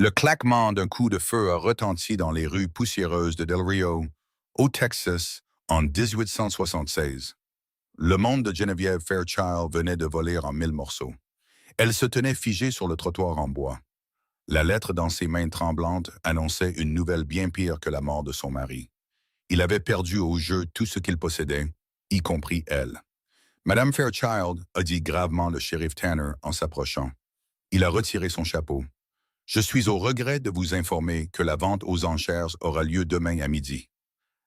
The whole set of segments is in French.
Le claquement d'un coup de feu a retenti dans les rues poussiéreuses de Del Rio, au Texas, en 1876. Le monde de Geneviève Fairchild venait de voler en mille morceaux. Elle se tenait figée sur le trottoir en bois. La lettre dans ses mains tremblantes annonçait une nouvelle bien pire que la mort de son mari. Il avait perdu au jeu tout ce qu'il possédait, y compris elle. Madame Fairchild, a dit gravement le shérif Tanner en s'approchant. Il a retiré son chapeau. Je suis au regret de vous informer que la vente aux enchères aura lieu demain à midi.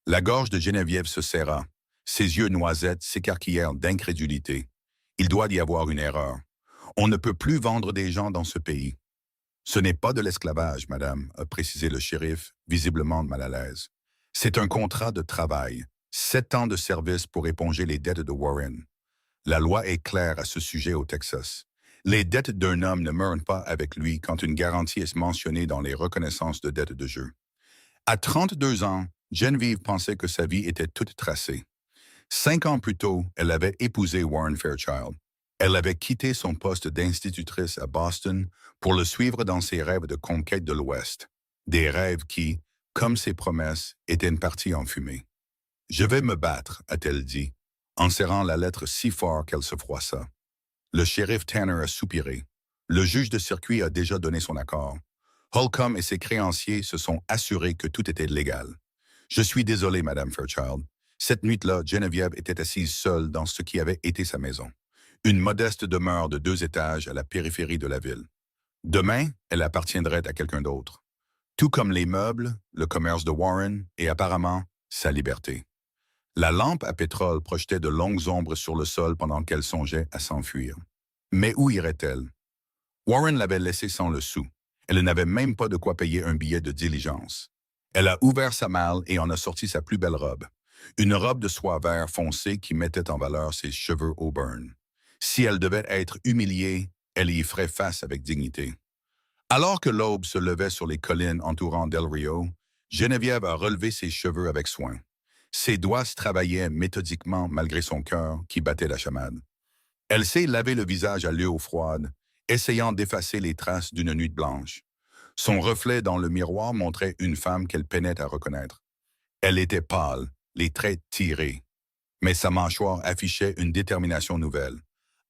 La gorge de Geneviève se serra. Ses yeux noisettes s'écarquillèrent d'incrédulité. Il doit y avoir une erreur. On ne peut plus vendre des gens dans ce pays. Ce n'est pas de l'esclavage, madame, a précisé le shérif, visiblement mal à l'aise. C'est un contrat de travail. 7 ans de service pour éponger les dettes de Warren. La loi est claire à ce sujet au Texas. Les dettes d'un homme ne meurent pas avec lui quand une garantie est mentionnée dans les reconnaissances de dettes de jeu. À 32 ans, Geneviève pensait que sa vie était toute tracée. 5 ans plus tôt, elle avait épousé Warren Fairchild. Elle avait quitté son poste d'institutrice à Boston pour le suivre dans ses rêves de conquête de l'Ouest. Des rêves qui, comme ses promesses, étaient une partie en fumée. « Je vais me battre », a-t-elle dit, en serrant la lettre si fort qu'elle se froissa. Le shérif Tanner a soupiré. Le juge de circuit a déjà donné son accord. Holcomb et ses créanciers se sont assurés que tout était légal. Je suis désolé, Madame Fairchild. Cette nuit-là, Geneviève était assise seule dans ce qui avait été sa maison. Une modeste demeure de 2 étages à la périphérie de la ville. Demain, elle appartiendrait à quelqu'un d'autre. Tout comme les meubles, le commerce de Warren et apparemment sa liberté. La lampe à pétrole projetait de longues ombres sur le sol pendant qu'elle songeait à s'enfuir. Mais où irait-elle? Warren l'avait laissée sans le sou. Elle n'avait même pas de quoi payer un billet de diligence. Elle a ouvert sa malle et en a sorti sa plus belle robe. Une robe de soie vert foncé qui mettait en valeur ses cheveux auburn. Si elle devait être humiliée, elle y ferait face avec dignité. Alors que l'aube se levait sur les collines entourant Del Rio, Geneviève a relevé ses cheveux avec soin. Ses doigts se travaillaient méthodiquement malgré son cœur qui battait la chamade. Elle s'est lavé le visage à l'eau froide, essayant d'effacer les traces d'une nuit blanche. Son reflet dans le miroir montrait une femme qu'elle peinait à reconnaître. Elle était pâle, les traits tirés, mais sa mâchoire affichait une détermination nouvelle.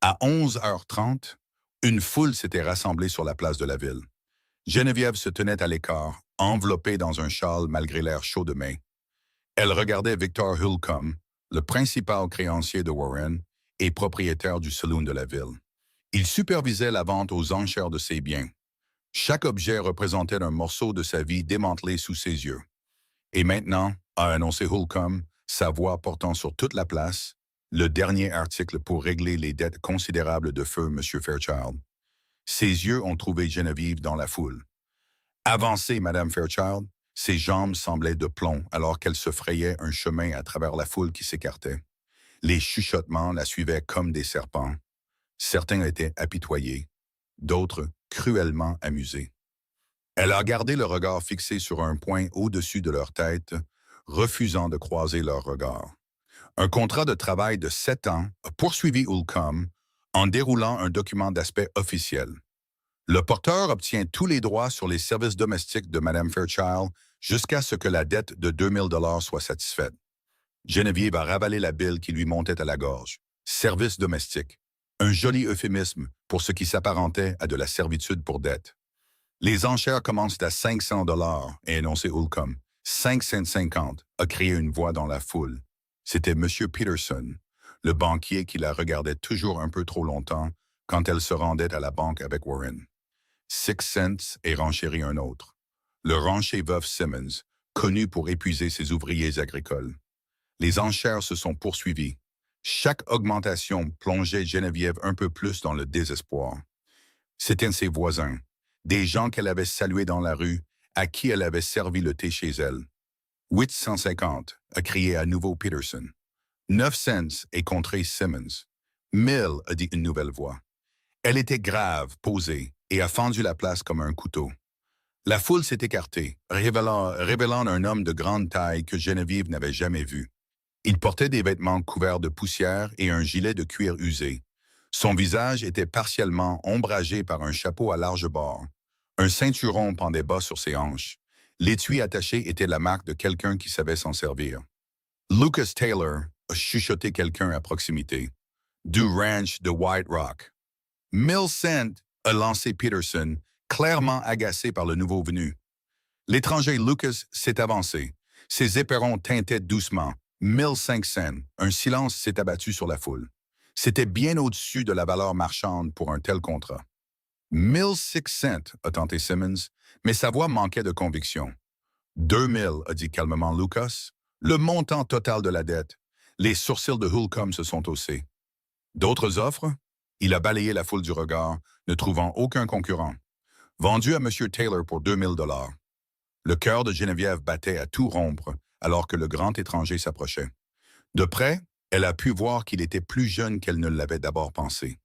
À 11h30, une foule s'était rassemblée sur la place de la ville. Geneviève se tenait à l'écart, enveloppée dans un châle malgré l'air chaud de mai. Elle regardait Victor Holcomb, le principal créancier de Warren et propriétaire du saloon de la ville. Il supervisait la vente aux enchères de ses biens. Chaque objet représentait un morceau de sa vie démantelé sous ses yeux. Et maintenant, a annoncé Holcomb, sa voix portant sur toute la place, le dernier article pour régler les dettes considérables de feu M. Fairchild. Ses yeux ont trouvé Geneviève dans la foule. Avancez, Madame Fairchild. Ses jambes semblaient de plomb alors qu'elle se frayait un chemin à travers la foule qui s'écartait. Les chuchotements la suivaient comme des serpents. Certains étaient apitoyés, d'autres cruellement amusés. Elle a gardé le regard fixé sur un point au-dessus de leur tête, refusant de croiser leur regard. Un contrat de travail de 7 ans a poursuivi Holcomb en déroulant un document d'aspect officiel. Le porteur obtient tous les droits sur les services domestiques de Mme Fairchild jusqu'à ce que la dette de 2000 $ soit satisfaite. Geneviève a ravalé la bile qui lui montait à la gorge. Service domestique. Un joli euphémisme pour ce qui s'apparentait à de la servitude pour dette. Les enchères commencent à 500 $, a énoncé Holcomb. 550 a crié une voix dans la foule. C'était M. Peterson, le banquier qui la regardait toujours un peu trop longtemps quand elle se rendait à la banque avec Warren. 6 cents et renchérit un autre. Le rancher veuf Simmons, connu pour épuiser ses ouvriers agricoles. Les enchères se sont poursuivies. Chaque augmentation plongeait Geneviève un peu plus dans le désespoir. C'étaient ses voisins, des gens qu'elle avait salués dans la rue, à qui elle avait servi le thé chez elle. 850, a crié à nouveau Peterson. 9 cents est contré Simmons. 1000, a dit une nouvelle voix. Elle était grave, posée, et a fendu la place comme un couteau. La foule s'est écartée, révélant un homme de grande taille que Geneviève n'avait jamais vu. Il portait des vêtements couverts de poussière et un gilet de cuir usé. Son visage était partiellement ombragé par un chapeau à large bord. Un ceinturon pendait bas sur ses hanches. L'étui attaché était la marque de quelqu'un qui savait s'en servir. Lucas Taylor a chuchoté quelqu'un à proximité. Du ranch de White Rock. Milcent a lancé Peterson, clairement agacé par le nouveau venu. L'étranger Lucas s'est avancé. Ses éperons tintaient doucement. 1500. Un silence s'est abattu sur la foule. C'était bien au-dessus de la valeur marchande pour un tel contrat. 1600, a tenté Simmons, mais sa voix manquait de conviction. 2000, a dit calmement Lucas. Le montant total de la dette. Les sourcils de Holcomb se sont haussés. D'autres offres? Il a balayé la foule du regard, ne trouvant aucun concurrent. Vendu à M. Taylor pour 2000 $. Le cœur de Geneviève battait à tout rompre alors que le grand étranger s'approchait. De près, elle a pu voir qu'il était plus jeune qu'elle ne l'avait d'abord pensé.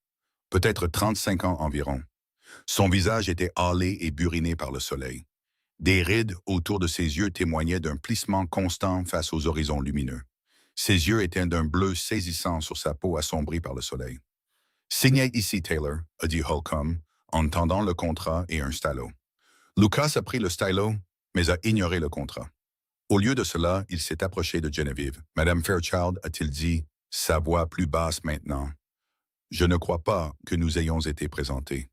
Peut-être 35 ans environ. Son visage était hâlé et buriné par le soleil. Des rides autour de ses yeux témoignaient d'un plissement constant face aux horizons lumineux. Ses yeux étaient d'un bleu saisissant sur sa peau assombrie par le soleil. « Signez ici, Taylor », a dit Holcomb, en tendant le contrat et un stylo. Lucas a pris le stylo, mais a ignoré le contrat. Au lieu de cela, il s'est approché de Geneviève. « Madame Fairchild », a-t-il dit, sa voix plus basse maintenant. « Je ne crois pas que nous ayons été présentés. »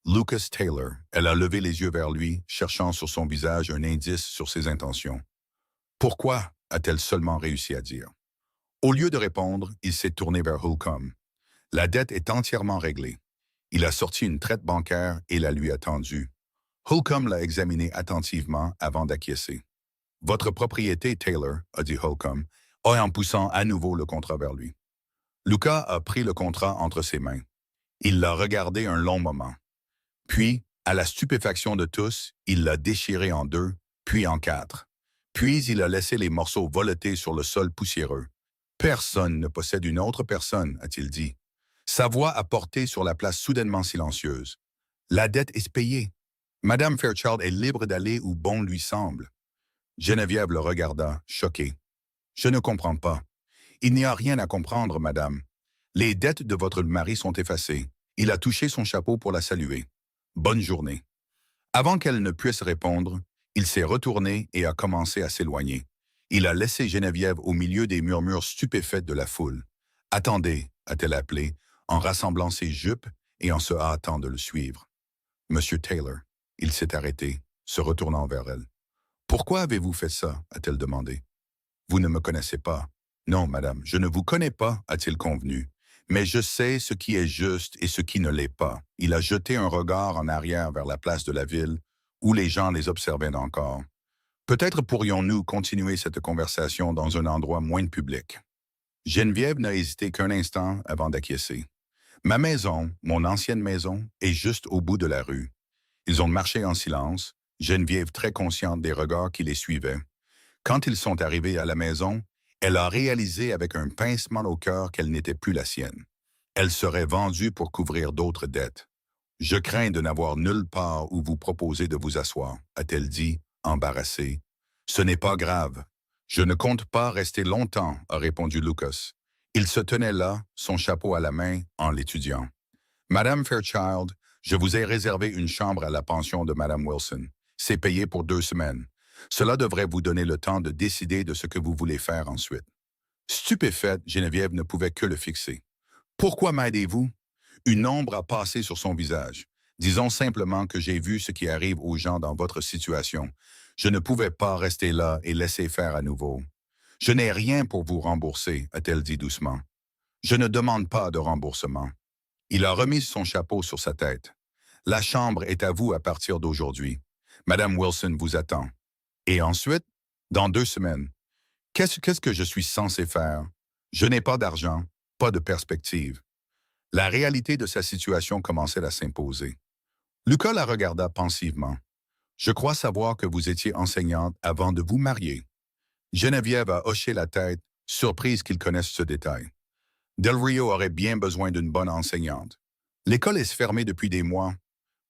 Lucas Taylor, elle a levé les yeux vers lui, cherchant sur son visage un indice sur ses intentions. « Pourquoi » a-t-elle seulement réussi à dire. Au lieu de répondre, il s'est tourné vers Holcomb. La dette est entièrement réglée. Il a sorti une traite bancaire et la lui a tendue. Holcomb l'a examinée attentivement avant d'acquiescer. « Votre propriété, Taylor, » a dit Holcomb, en poussant à nouveau le contrat vers lui. Lucas a pris le contrat entre ses mains. Il l'a regardé un long moment. Puis, à la stupéfaction de tous, il l'a déchiré en 2, puis en 4. Puis il a laissé les morceaux voleter sur le sol poussiéreux. « Personne ne possède une autre personne, » a-t-il dit. Sa voix a porté sur la place soudainement silencieuse. « La dette est payée. Madame Fairchild est libre d'aller où bon lui semble. » Geneviève le regarda, choquée. « Je ne comprends pas. Il n'y a rien à comprendre, madame. Les dettes de votre mari sont effacées. » Il a touché son chapeau pour la saluer. « Bonne journée. » Avant qu'elle ne puisse répondre, il s'est retourné et a commencé à s'éloigner. Il a laissé Geneviève au milieu des murmures stupéfaits de la foule. « Attendez », a-t-elle appelé, en rassemblant ses jupes et en se hâtant de le suivre. « Monsieur Taylor », il s'est arrêté, se retournant vers elle. « Pourquoi avez-vous fait ça » a-t-elle demandé. « Vous ne me connaissez pas. »« Non, madame, je ne vous connais pas » a-t-il convenu. « Mais je sais ce qui est juste et ce qui ne l'est pas. » Il a jeté un regard en arrière vers la place de la ville, où les gens les observaient encore. « Peut-être pourrions-nous continuer cette conversation dans un endroit moins public. » Geneviève n'a hésité qu'un instant avant d'acquiescer. « Ma maison, mon ancienne maison, est juste au bout de la rue. » Ils ont marché en silence, Geneviève très consciente des regards qui les suivaient. Quand ils sont arrivés à la maison, elle a réalisé avec un pincement au cœur qu'elle n'était plus la sienne. Elle serait vendue pour couvrir d'autres dettes. « Je crains de n'avoir nulle part où vous proposer de vous asseoir », a-t-elle dit, embarrassée. « Ce n'est pas grave. Je ne compte pas rester longtemps, » a répondu Lucas. Il se tenait là, son chapeau à la main, en l'étudiant. « Madame Fairchild, je vous ai réservé une chambre à la pension de Madame Wilson. C'est payé pour 2 semaines. Cela devrait vous donner le temps de décider de ce que vous voulez faire ensuite. » Stupéfaite, Geneviève ne pouvait que le fixer. « Pourquoi m'aidez-vous » Une ombre a passé sur son visage. « Disons simplement que j'ai vu ce qui arrive aux gens dans votre situation. Je ne pouvais pas rester là et laisser faire à nouveau. »« Je n'ai rien pour vous rembourser » a-t-elle dit doucement. « Je ne demande pas de remboursement. » Il a remis son chapeau sur sa tête. « La chambre est à vous à partir d'aujourd'hui. Madame Wilson vous attend. » Et ensuite, dans 2 semaines, qu'est-ce que je suis censé faire? Je n'ai pas d'argent, pas de perspective. La réalité de sa situation commençait à s'imposer. Lucas la regarda pensivement. « Je crois savoir que vous étiez enseignante avant de vous marier. » Geneviève a hoché la tête, surprise qu'il connaisse ce détail. Del Rio aurait bien besoin d'une bonne enseignante. L'école est fermée depuis des mois,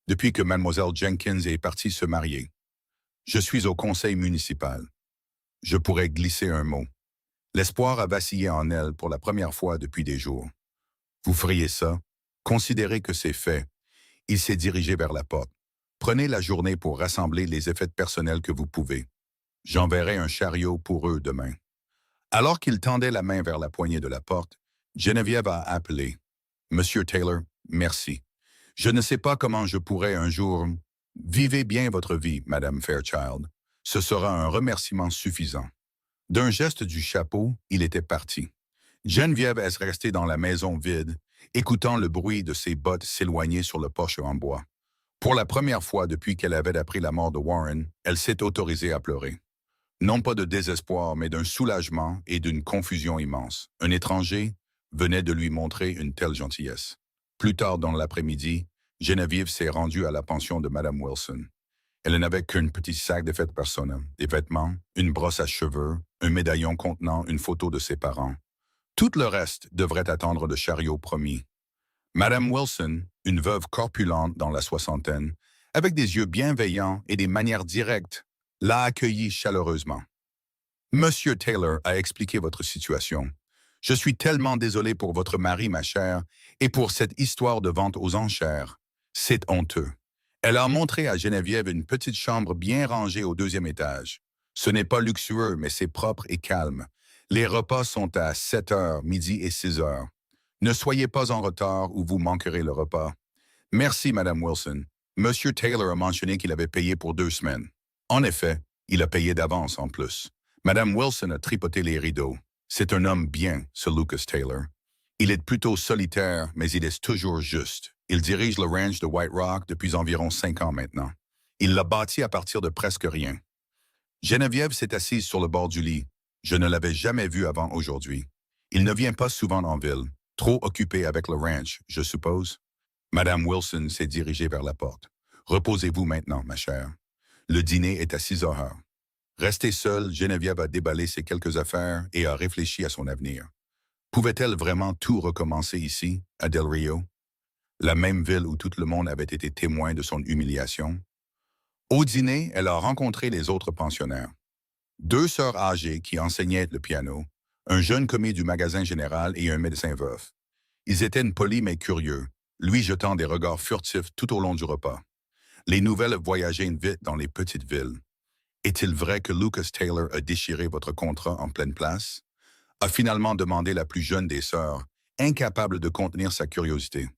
depuis que Mademoiselle Jenkins est partie se marier. Je suis au conseil municipal. Je pourrais glisser un mot. L'espoir a vacillé en elle pour la première fois depuis des jours. Vous feriez ça? Considérez que c'est fait. Il s'est dirigé vers la porte. Prenez la journée pour rassembler les effets personnels que vous pouvez. J'enverrai un chariot pour eux demain. Alors qu'il tendait la main vers la poignée de la porte, Geneviève a appelé. Monsieur Taylor, merci. Je ne sais pas comment je pourrai un jour... Vivez bien votre vie, Madame Fairchild. Ce sera un remerciement suffisant. D'un geste du chapeau, il était parti. Geneviève est restée dans la maison vide, écoutant le bruit de ses bottes s'éloigner sur le porche en bois. Pour la première fois depuis qu'elle avait appris la mort de Warren, elle s'est autorisée à pleurer. Non pas de désespoir, mais d'un soulagement et d'une confusion immense. Un étranger venait de lui montrer une telle gentillesse. Plus tard dans l'après-midi, Geneviève s'est rendue à la pension de Madame Wilson. Elle n'avait qu'un petit sac de fêtes personnelles, des vêtements, une brosse à cheveux, un médaillon contenant une photo de ses parents. Tout le reste devrait attendre le chariot promis. Madame Wilson, une veuve corpulente dans la soixantaine, avec des yeux bienveillants et des manières directes, l'a accueilli chaleureusement. Monsieur Taylor a expliqué votre situation. Je suis tellement désolé pour votre mari, ma chère, et pour cette histoire de vente aux enchères. C'est honteux. Elle a montré à Geneviève une petite chambre bien rangée au deuxième étage. Ce n'est pas luxueux, mais c'est propre et calme. Les repas sont à 7 heures, midi et 6 heures. Ne soyez pas en retard ou vous manquerez le repas. Merci, Madame Wilson. Monsieur Taylor a mentionné qu'il avait payé pour 2 semaines. En effet, il a payé d'avance en plus. Madame Wilson a tripoté les rideaux. C'est un homme bien, ce Lucas Taylor. Il est plutôt solitaire, mais il est toujours juste. Il dirige le ranch de White Rock depuis environ 5 ans maintenant. Il l'a bâti à partir de presque rien. Geneviève s'est assise sur le bord du lit. Je ne l'avais jamais vu avant aujourd'hui. Il ne vient pas souvent en ville. Trop occupé avec le ranch, je suppose. Madame Wilson s'est dirigée vers la porte. Reposez-vous maintenant, ma chère. Le dîner est à 6 heures. Restée seule, Geneviève a déballé ses quelques affaires et a réfléchi à son avenir. Pouvait-elle vraiment tout recommencer ici, à Del Rio? La même ville où tout le monde avait été témoin de son humiliation? Au dîner, elle a rencontré les autres pensionnaires. 2 sœurs âgées qui enseignaient le piano, un jeune commis du magasin général et un médecin veuf. Ils étaient polis mais curieux, lui jetant des regards furtifs tout au long du repas. Les nouvelles voyageaient vite dans les petites villes. Est-il vrai que Lucas Taylor a déchiré votre contrat en pleine place? A finalement demandé la plus jeune des sœurs, incapable de contenir sa curiosité.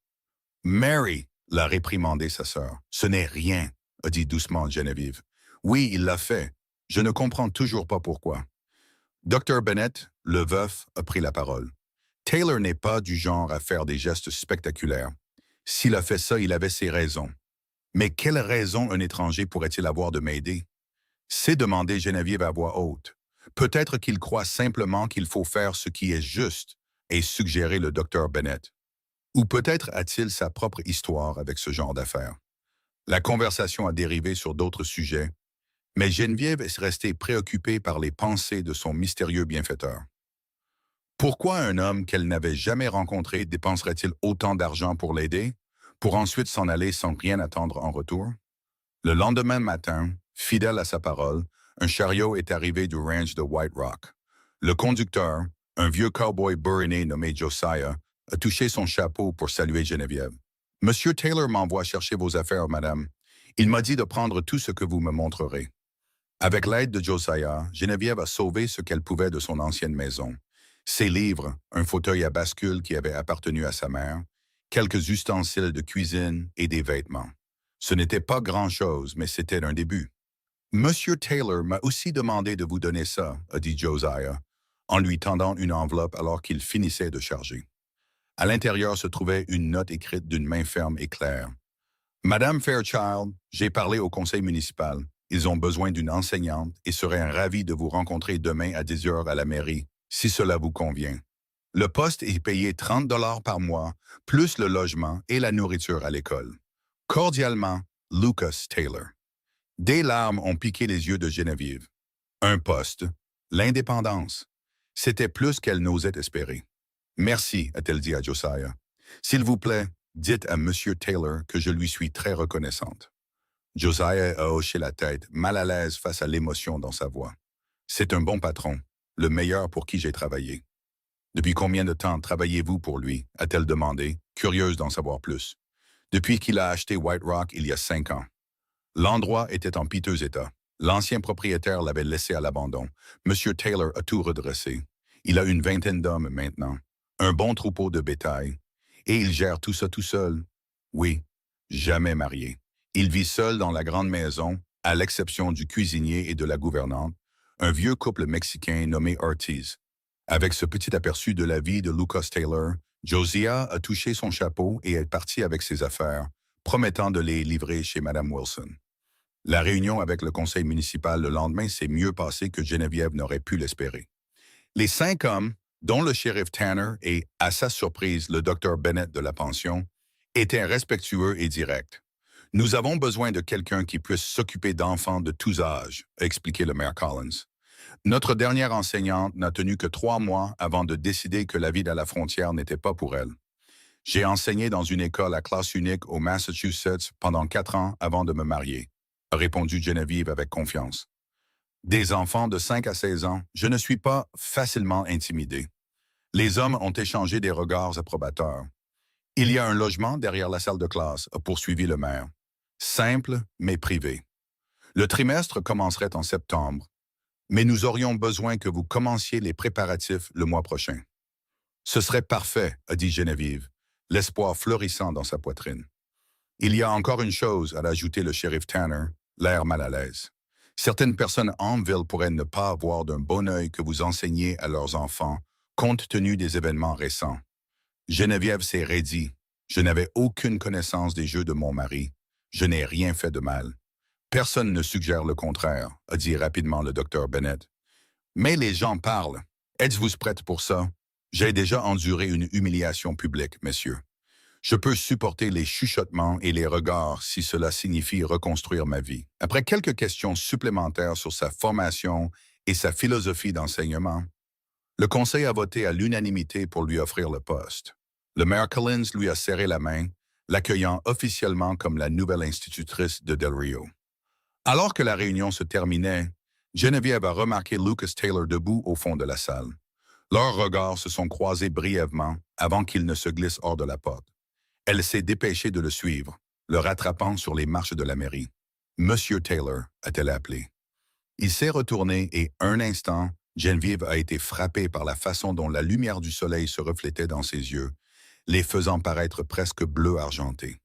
Mary, l'a réprimandé sa sœur. Ce n'est rien, a dit doucement Geneviève. Oui, il l'a fait. Je ne comprends toujours pas pourquoi. Dr. Bennett, le veuf, a pris la parole. Taylor n'est pas du genre à faire des gestes spectaculaires. S'il a fait ça, il avait ses raisons. Mais quelle raison un étranger pourrait-il avoir de m'aider? C'est demander Geneviève à voix haute. Peut-être qu'il croit simplement qu'il faut faire ce qui est juste et suggérer le Dr. Bennett. Ou peut-être a-t-il sa propre histoire avec ce genre d'affaires. La conversation a dérivé sur d'autres sujets, mais Geneviève est restée préoccupée par les pensées de son mystérieux bienfaiteur. Pourquoi un homme qu'elle n'avait jamais rencontré dépenserait-il autant d'argent pour l'aider, pour ensuite s'en aller sans rien attendre en retour? Le lendemain matin, fidèle à sa parole, un chariot est arrivé du ranch de White Rock. Le conducteur, un vieux cowboy bourriné nommé Josiah, a touché son chapeau pour saluer Geneviève. « Monsieur Taylor m'envoie chercher vos affaires, madame. Il m'a dit de prendre tout ce que vous me montrerez. » Avec l'aide de Josiah, Geneviève a sauvé ce qu'elle pouvait de son ancienne maison. Ses livres, un fauteuil à bascule qui avait appartenu à sa mère, quelques ustensiles de cuisine et des vêtements. Ce n'était pas grand-chose, mais c'était un début. « Monsieur Taylor m'a aussi demandé de vous donner ça, » a dit Josiah, en lui tendant une enveloppe alors qu'il finissait de charger. À l'intérieur se trouvait une note écrite d'une main ferme et claire. « Madame Fairchild, j'ai parlé au conseil municipal. Ils ont besoin d'une enseignante et seraient ravis de vous rencontrer demain à 10 heures à la mairie, si cela vous convient. Le poste est payé 30 $ par mois, plus le logement et la nourriture à l'école. Cordialement, Lucas Taylor. » Des larmes ont piqué les yeux de Geneviève. Un poste, l'indépendance. C'était plus qu'elle n'osait espérer. « Merci, a-t-elle dit à Josiah. S'il vous plaît, dites à Monsieur Taylor que je lui suis très reconnaissante. » Josiah a hoché la tête, mal à l'aise face à l'émotion dans sa voix. « C'est un bon patron, le meilleur pour qui j'ai travaillé. »« Depuis combien de temps travaillez-vous pour lui ?» a-t-elle demandé, curieuse d'en savoir plus. « Depuis qu'il a acheté White Rock il y a 5 ans. » L'endroit était en piteux état. L'ancien propriétaire l'avait laissé à l'abandon. Monsieur Taylor a tout redressé. Il a une vingtaine d'hommes maintenant, un bon troupeau de bétail, et il gère tout ça tout seul. Oui, jamais marié. Il vit seul dans la grande maison, à l'exception du cuisinier et de la gouvernante, un vieux couple mexicain nommé Ortiz. Avec ce petit aperçu de la vie de Lucas Taylor, Josiah a touché son chapeau et est parti avec ses affaires, promettant de les livrer chez Madame Wilson. La réunion avec le conseil municipal le lendemain s'est mieux passée que Geneviève n'aurait pu l'espérer. Les 5 hommes, dont le shérif Tanner et, à sa surprise, le docteur Bennett de la pension, étaient respectueux et directs. Nous avons besoin de quelqu'un qui puisse s'occuper d'enfants de tous âges, a expliqué le maire Collins. Notre dernière enseignante n'a tenu que 3 mois avant de décider que la vie à la frontière n'était pas pour elle. J'ai enseigné dans une école à classe unique au Massachusetts pendant 4 ans avant de me marier, a répondu Geneviève avec confiance. Des enfants de 5 à 16 ans, je ne suis pas facilement intimidé. Les hommes ont échangé des regards approbateurs. Il y a un logement derrière la salle de classe, a poursuivi le maire. Simple, mais privé. Le trimestre commencerait en septembre, mais nous aurions besoin que vous commenciez les préparatifs le mois prochain. Ce serait parfait, a dit Geneviève, l'espoir fleurissant dans sa poitrine. Il y a encore une chose, a ajouté le shérif Tanner, l'air mal à l'aise. Certaines personnes en ville pourraient ne pas avoir d'un bon œil que vous enseigniez à leurs enfants, compte tenu des événements récents. Geneviève s'est raidie. Je n'avais aucune connaissance des jeux de mon mari. Je n'ai rien fait de mal. Personne ne suggère le contraire, a dit rapidement le docteur Bennett. Mais les gens parlent. Êtes-vous prête pour ça? J'ai déjà enduré une humiliation publique, messieurs. Je peux supporter les chuchotements et les regards si cela signifie reconstruire ma vie. Après quelques questions supplémentaires sur sa formation et sa philosophie d'enseignement, le conseil a voté à l'unanimité pour lui offrir le poste. Le maire Collins lui a serré la main, l'accueillant officiellement comme la nouvelle institutrice de Del Rio. Alors que la réunion se terminait, Geneviève a remarqué Lucas Taylor debout au fond de la salle. Leurs regards se sont croisés brièvement avant qu'il ne se glisse hors de la porte. Elle s'est dépêchée de le suivre, le rattrapant sur les marches de la mairie. « Monsieur Taylor », a-t-elle appelé. Il s'est retourné et, un instant, Geneviève a été frappée par la façon dont la lumière du soleil se reflétait dans ses yeux, les faisant paraître presque bleu argenté.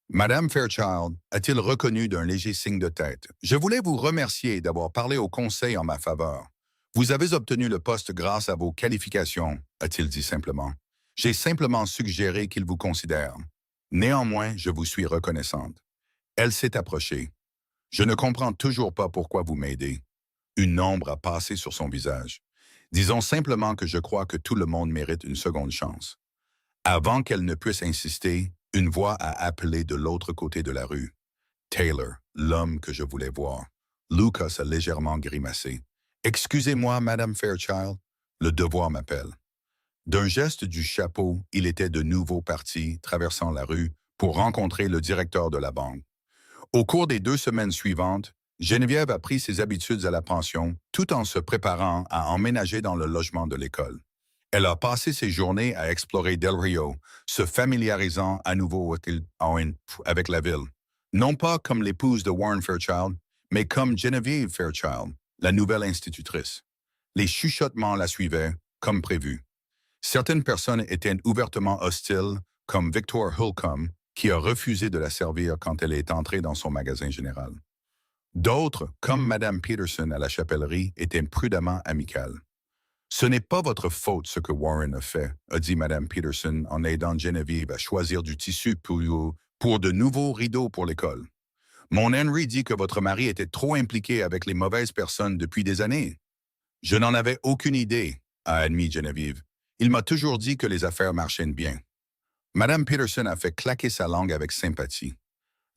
Madame Fairchild a-t-il reconnu d'un léger signe de tête. « Je voulais vous remercier d'avoir parlé au conseil en ma faveur. Vous avez obtenu le poste grâce à vos qualifications, a-t-il dit simplement. J'ai simplement suggéré qu'il vous considère. Néanmoins, je vous suis reconnaissante. » Elle s'est approchée. « Je ne comprends toujours pas pourquoi vous m'aidez. » Une ombre a passé sur son visage. « Disons simplement que je crois que tout le monde mérite une seconde chance. » Avant qu'elle ne puisse insister, une voix a appelé de l'autre côté de la rue. « Taylor, l'homme que je voulais voir. » Lucas a légèrement grimacé. « Excusez-moi, Madame Fairchild, le devoir m'appelle. » D'un geste du chapeau, il était de nouveau parti, traversant la rue, pour rencontrer le directeur de la banque. Au cours des 2 semaines suivantes, Geneviève a pris ses habitudes à la pension, tout en se préparant à emménager dans le logement de l'école. Elle a passé ses journées à explorer Del Rio, se familiarisant à nouveau avec la ville. Non pas comme l'épouse de Warren Fairchild, mais comme Geneviève Fairchild, la nouvelle institutrice. Les chuchotements la suivaient, comme prévu. Certaines personnes étaient ouvertement hostiles, comme Victor Holcomb, qui a refusé de la servir quand elle est entrée dans son magasin général. D'autres, comme Mme Peterson à la chapellerie, étaient prudemment amicales. « Ce n'est pas votre faute ce que Warren a fait », a dit Mme Peterson en aidant Geneviève à choisir du tissu pour de nouveaux rideaux pour l'école. « Mon Henry dit que votre mari était trop impliqué avec les mauvaises personnes depuis des années. »« Je n'en avais aucune idée », a admis Geneviève. « Il m'a toujours dit que les affaires marchaient bien. » Mme Peterson a fait claquer sa langue avec sympathie.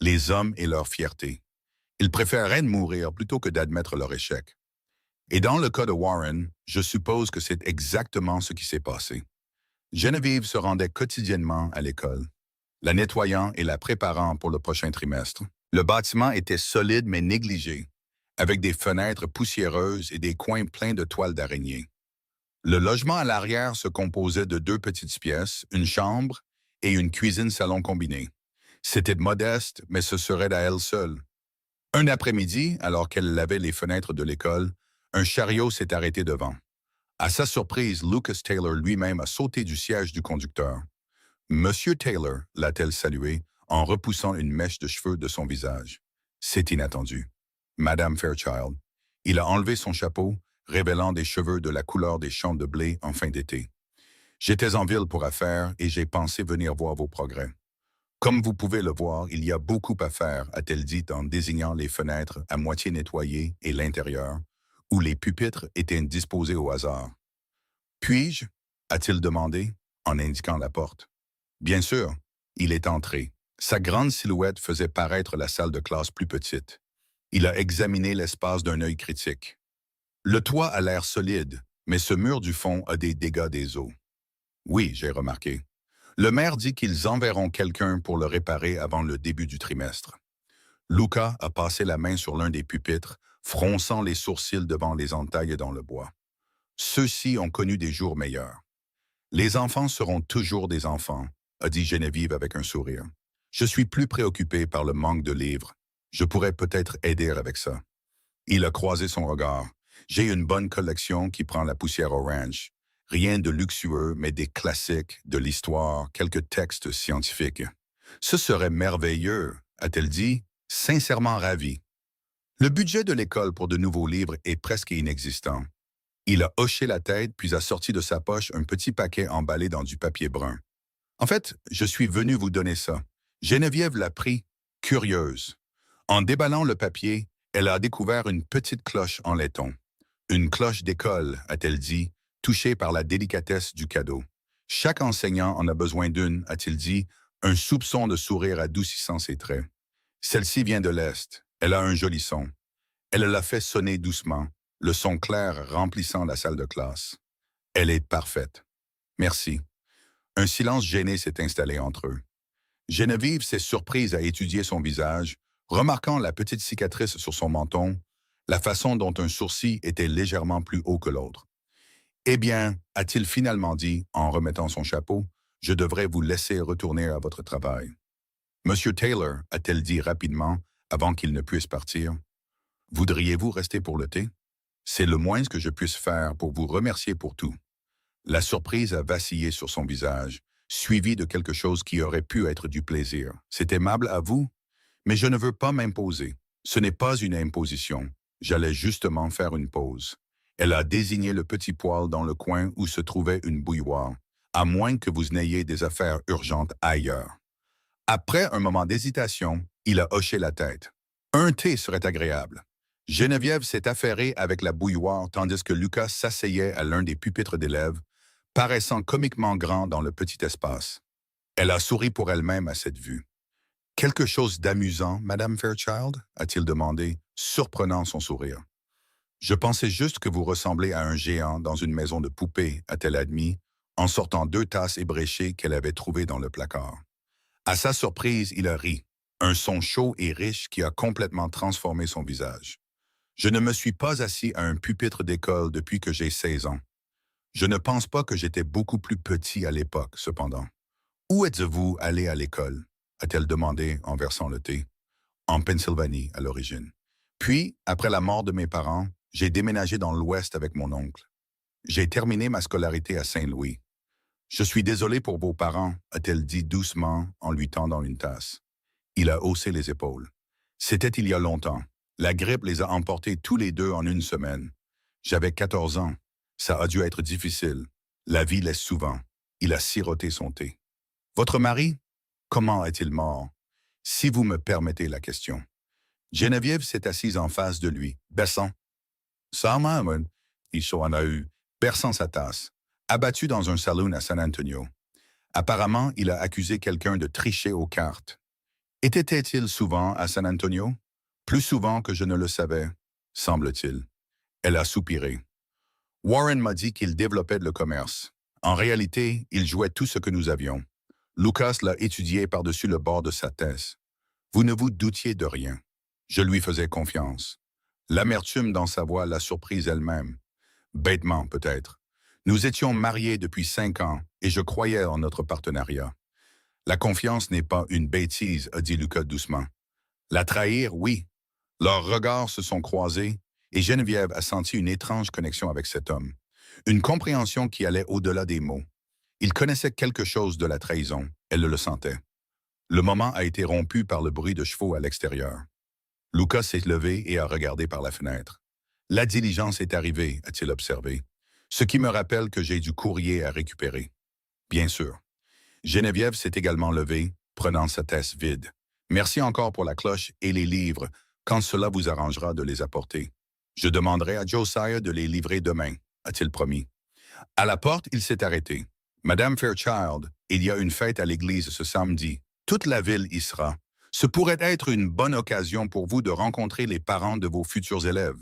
Les hommes et leur fierté. Ils préféreraient mourir plutôt que d'admettre leur échec. Et dans le cas de Warren, je suppose que c'est exactement ce qui s'est passé. Geneviève se rendait quotidiennement à l'école, la nettoyant et la préparant pour le prochain trimestre. Le bâtiment était solide mais négligé, avec des fenêtres poussiéreuses et des coins pleins de toiles d'araignée. Le logement à l'arrière se composait de 2 petites pièces, une chambre et une cuisine-salon combinée. C'était modeste, mais ce serait à elle seule. Un après-midi, alors qu'elle lavait les fenêtres de l'école, un chariot s'est arrêté devant. À sa surprise, Lucas Taylor lui-même a sauté du siège du conducteur. Monsieur Taylor, l'a-t-elle salué, en repoussant une mèche de cheveux de son visage. C'est inattendu. Madame Fairchild. Il a enlevé son chapeau, révélant des cheveux de la couleur des champs de blé en fin d'été. J'étais en ville pour affaires et j'ai pensé venir voir vos progrès. Comme vous pouvez le voir, il y a beaucoup à faire, a-t-elle dit en désignant les fenêtres à moitié nettoyées et l'intérieur, où les pupitres étaient disposés au hasard. Puis-je a-t-il demandé, en indiquant la porte. Bien sûr, il est entré. Sa grande silhouette faisait paraître la salle de classe plus petite. Il a examiné l'espace d'un œil critique. Le toit a l'air solide, mais ce mur du fond a des dégâts des eaux. Oui, j'ai remarqué. Le maire dit qu'ils enverront quelqu'un pour le réparer avant le début du trimestre. Luca a passé la main sur l'un des pupitres, fronçant les sourcils devant les entailles dans le bois. Ceux-ci ont connu des jours meilleurs. Les enfants seront toujours des enfants, a dit Geneviève avec un sourire. Je suis plus préoccupé par le manque de livres. Je pourrais peut-être aider avec ça. Il a croisé son regard. J'ai une bonne collection qui prend la poussière au ranch. Rien de luxueux, mais des classiques, de l'histoire, quelques textes scientifiques. Ce serait merveilleux, a-t-elle dit, sincèrement ravie. Le budget de l'école pour de nouveaux livres est presque inexistant. Il a hoché la tête puis a sorti de sa poche un petit paquet emballé dans du papier brun. En fait, je suis venu vous donner ça. Geneviève l'a pris, curieuse. En déballant le papier, elle a découvert une petite cloche en laiton. Une cloche d'école, a-t-elle dit, touchée par la délicatesse du cadeau. Chaque enseignant en a besoin d'une, a-t-il dit, un soupçon de sourire adoucissant ses traits. Celle-ci vient de l'Est. Elle a un joli son. Elle l'a fait sonner doucement, le son clair remplissant la salle de classe. Elle est parfaite. Merci. Un silence gêné s'est installé entre eux. Geneviève s'est surprise à étudier son visage, remarquant la petite cicatrice sur son menton, la façon dont un sourcil était légèrement plus haut que l'autre. Eh bien, a-t-il finalement dit, en remettant son chapeau, je devrais vous laisser retourner à votre travail. Monsieur Taylor, a-t-elle dit rapidement, avant qu'il ne puisse partir, voudriez-vous rester pour le thé? C'est le moins que je puisse faire pour vous remercier pour tout. La surprise a vacillé sur son visage, suivie de quelque chose qui aurait pu être du plaisir. C'est aimable à vous, mais je ne veux pas m'imposer. Ce n'est pas une imposition. J'allais justement faire une pause. Elle a désigné le petit poêle dans le coin où se trouvait une bouilloire, à moins que vous n'ayez des affaires urgentes ailleurs. Après un moment d'hésitation, il a hoché la tête. Un thé serait agréable. Geneviève s'est affairée avec la bouilloire tandis que Lucas s'asseyait à l'un des pupitres d'élèves, paraissant comiquement grand dans le petit espace. Elle a souri pour elle-même à cette vue. « Quelque chose d'amusant, Madame Fairchild ?» a-t-il demandé, surprenant son sourire. « Je pensais juste que vous ressemblez à un géant dans une maison de poupées, a-t-elle admis, en sortant 2 tasses ébréchées qu'elle avait trouvées dans le placard. À sa surprise, il a ri, un son chaud et riche qui a complètement transformé son visage. « Je ne me suis pas assis à un pupitre d'école depuis que j'ai 16 ans. Je ne pense pas que j'étais beaucoup plus petit à l'époque, cependant. Où êtes-vous allé à l'école? A-t-elle demandé en versant le thé. En Pennsylvanie, à l'origine. Puis, après la mort de mes parents, j'ai déménagé dans l'Ouest avec mon oncle. J'ai terminé ma scolarité à Saint-Louis. Je suis désolé pour vos parents, a-t-elle dit doucement en lui tendant une tasse. Il a haussé les épaules. C'était il y a longtemps. La grippe les a emportés tous les deux en une semaine. J'avais 14 ans. Ça a dû être difficile. La vie laisse souvent. Il a siroté son thé. Votre mari? Comment est-il mort? Si vous me permettez la question. Geneviève s'est assise en face de lui, baissant. Ça même, il s'en a eu, berçant sa tasse, abattu dans un saloon à San Antonio. Apparemment, il a accusé quelqu'un de tricher aux cartes. Était-il souvent à San Antonio? Plus souvent que je ne le savais, semble-t-il. Elle a soupiré. Warren m'a dit qu'il développait le commerce. En réalité, il jouait tout ce que nous avions. Lucas l'a étudié par-dessus le bord de sa thèse. Vous ne vous doutiez de rien. Je lui faisais confiance. L'amertume dans sa voix l'a surprise elle-même. Bêtement, peut-être. Nous étions mariés depuis 5 ans et je croyais en notre partenariat. La confiance n'est pas une bêtise, a dit Lucas doucement. La trahir, oui. Leurs regards se sont croisés et Geneviève a senti une étrange connexion avec cet homme. Une compréhension qui allait au-delà des mots. Il connaissait quelque chose de la trahison, elle le sentait. Le moment a été rompu par le bruit de chevaux à l'extérieur. Lucas s'est levé et a regardé par la fenêtre. La diligence est arrivée, a-t-il observé. Ce qui me rappelle que j'ai du courrier à récupérer. Bien sûr. Geneviève s'est également levée, prenant sa tasse vide. Merci encore pour la cloche et les livres, quand cela vous arrangera de les apporter. Je demanderai à Josiah de les livrer demain, a-t-il promis. À la porte, il s'est arrêté. Madame Fairchild, il y a une fête à l'église ce samedi. Toute la ville y sera. Ce pourrait être une bonne occasion pour vous de rencontrer les parents de vos futurs élèves.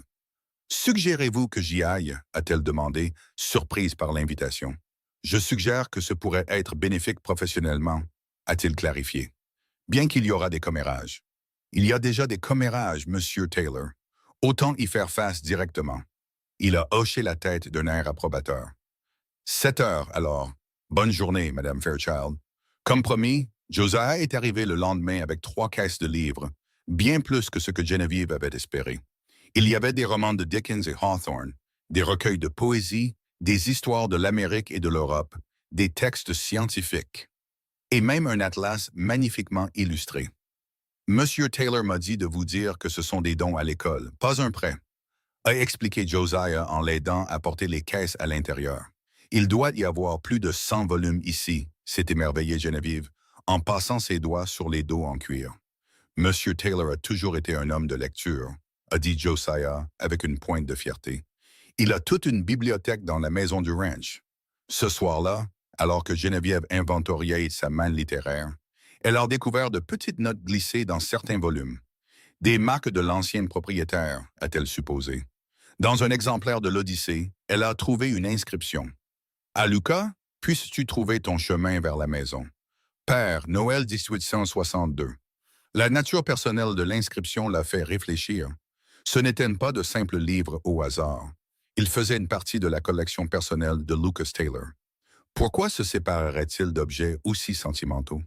Suggérez-vous que j'y aille, a-t-elle demandé, surprise par l'invitation. Je suggère que ce pourrait être bénéfique professionnellement, a-t-il clarifié. Bien qu'il y aura des commérages. Il y a déjà des commérages, Monsieur Taylor. Autant y faire face directement. Il a hoché la tête d'un air approbateur. 7 heures, alors. Bonne journée, Madame Fairchild. Comme promis, Josiah est arrivé le lendemain avec 3 caisses de livres, bien plus que ce que Geneviève avait espéré. Il y avait des romans de Dickens et Hawthorne, des recueils de poésie, des histoires de l'Amérique et de l'Europe, des textes scientifiques, et même un atlas magnifiquement illustré. Monsieur Taylor m'a dit de vous dire que ce sont des dons à l'école, pas un prêt, a expliqué Josiah en l'aidant à porter les caisses à l'intérieur. Il doit y avoir plus de 100 volumes ici, s'est émerveillée Geneviève, en passant ses doigts sur les dos en cuir. Monsieur Taylor a toujours été un homme de lecture, a dit Josiah avec une pointe de fierté. Il a toute une bibliothèque dans la maison du ranch. Ce soir-là, alors que Geneviève inventoriait sa main littéraire, elle a découvert de petites notes glissées dans certains volumes. Des marques de l'ancien propriétaire, a-t-elle supposé. Dans un exemplaire de l'Odyssée, elle a trouvé une inscription. À Lucas, puisses-tu trouver ton chemin vers la maison. Père, Noël 1862. La nature personnelle de l'inscription l'a fait réfléchir. Ce n'étaient pas de simples livres au hasard. Ils faisaient une partie de la collection personnelle de Lucas Taylor. Pourquoi se séparerait-il d'objets aussi sentimentaux?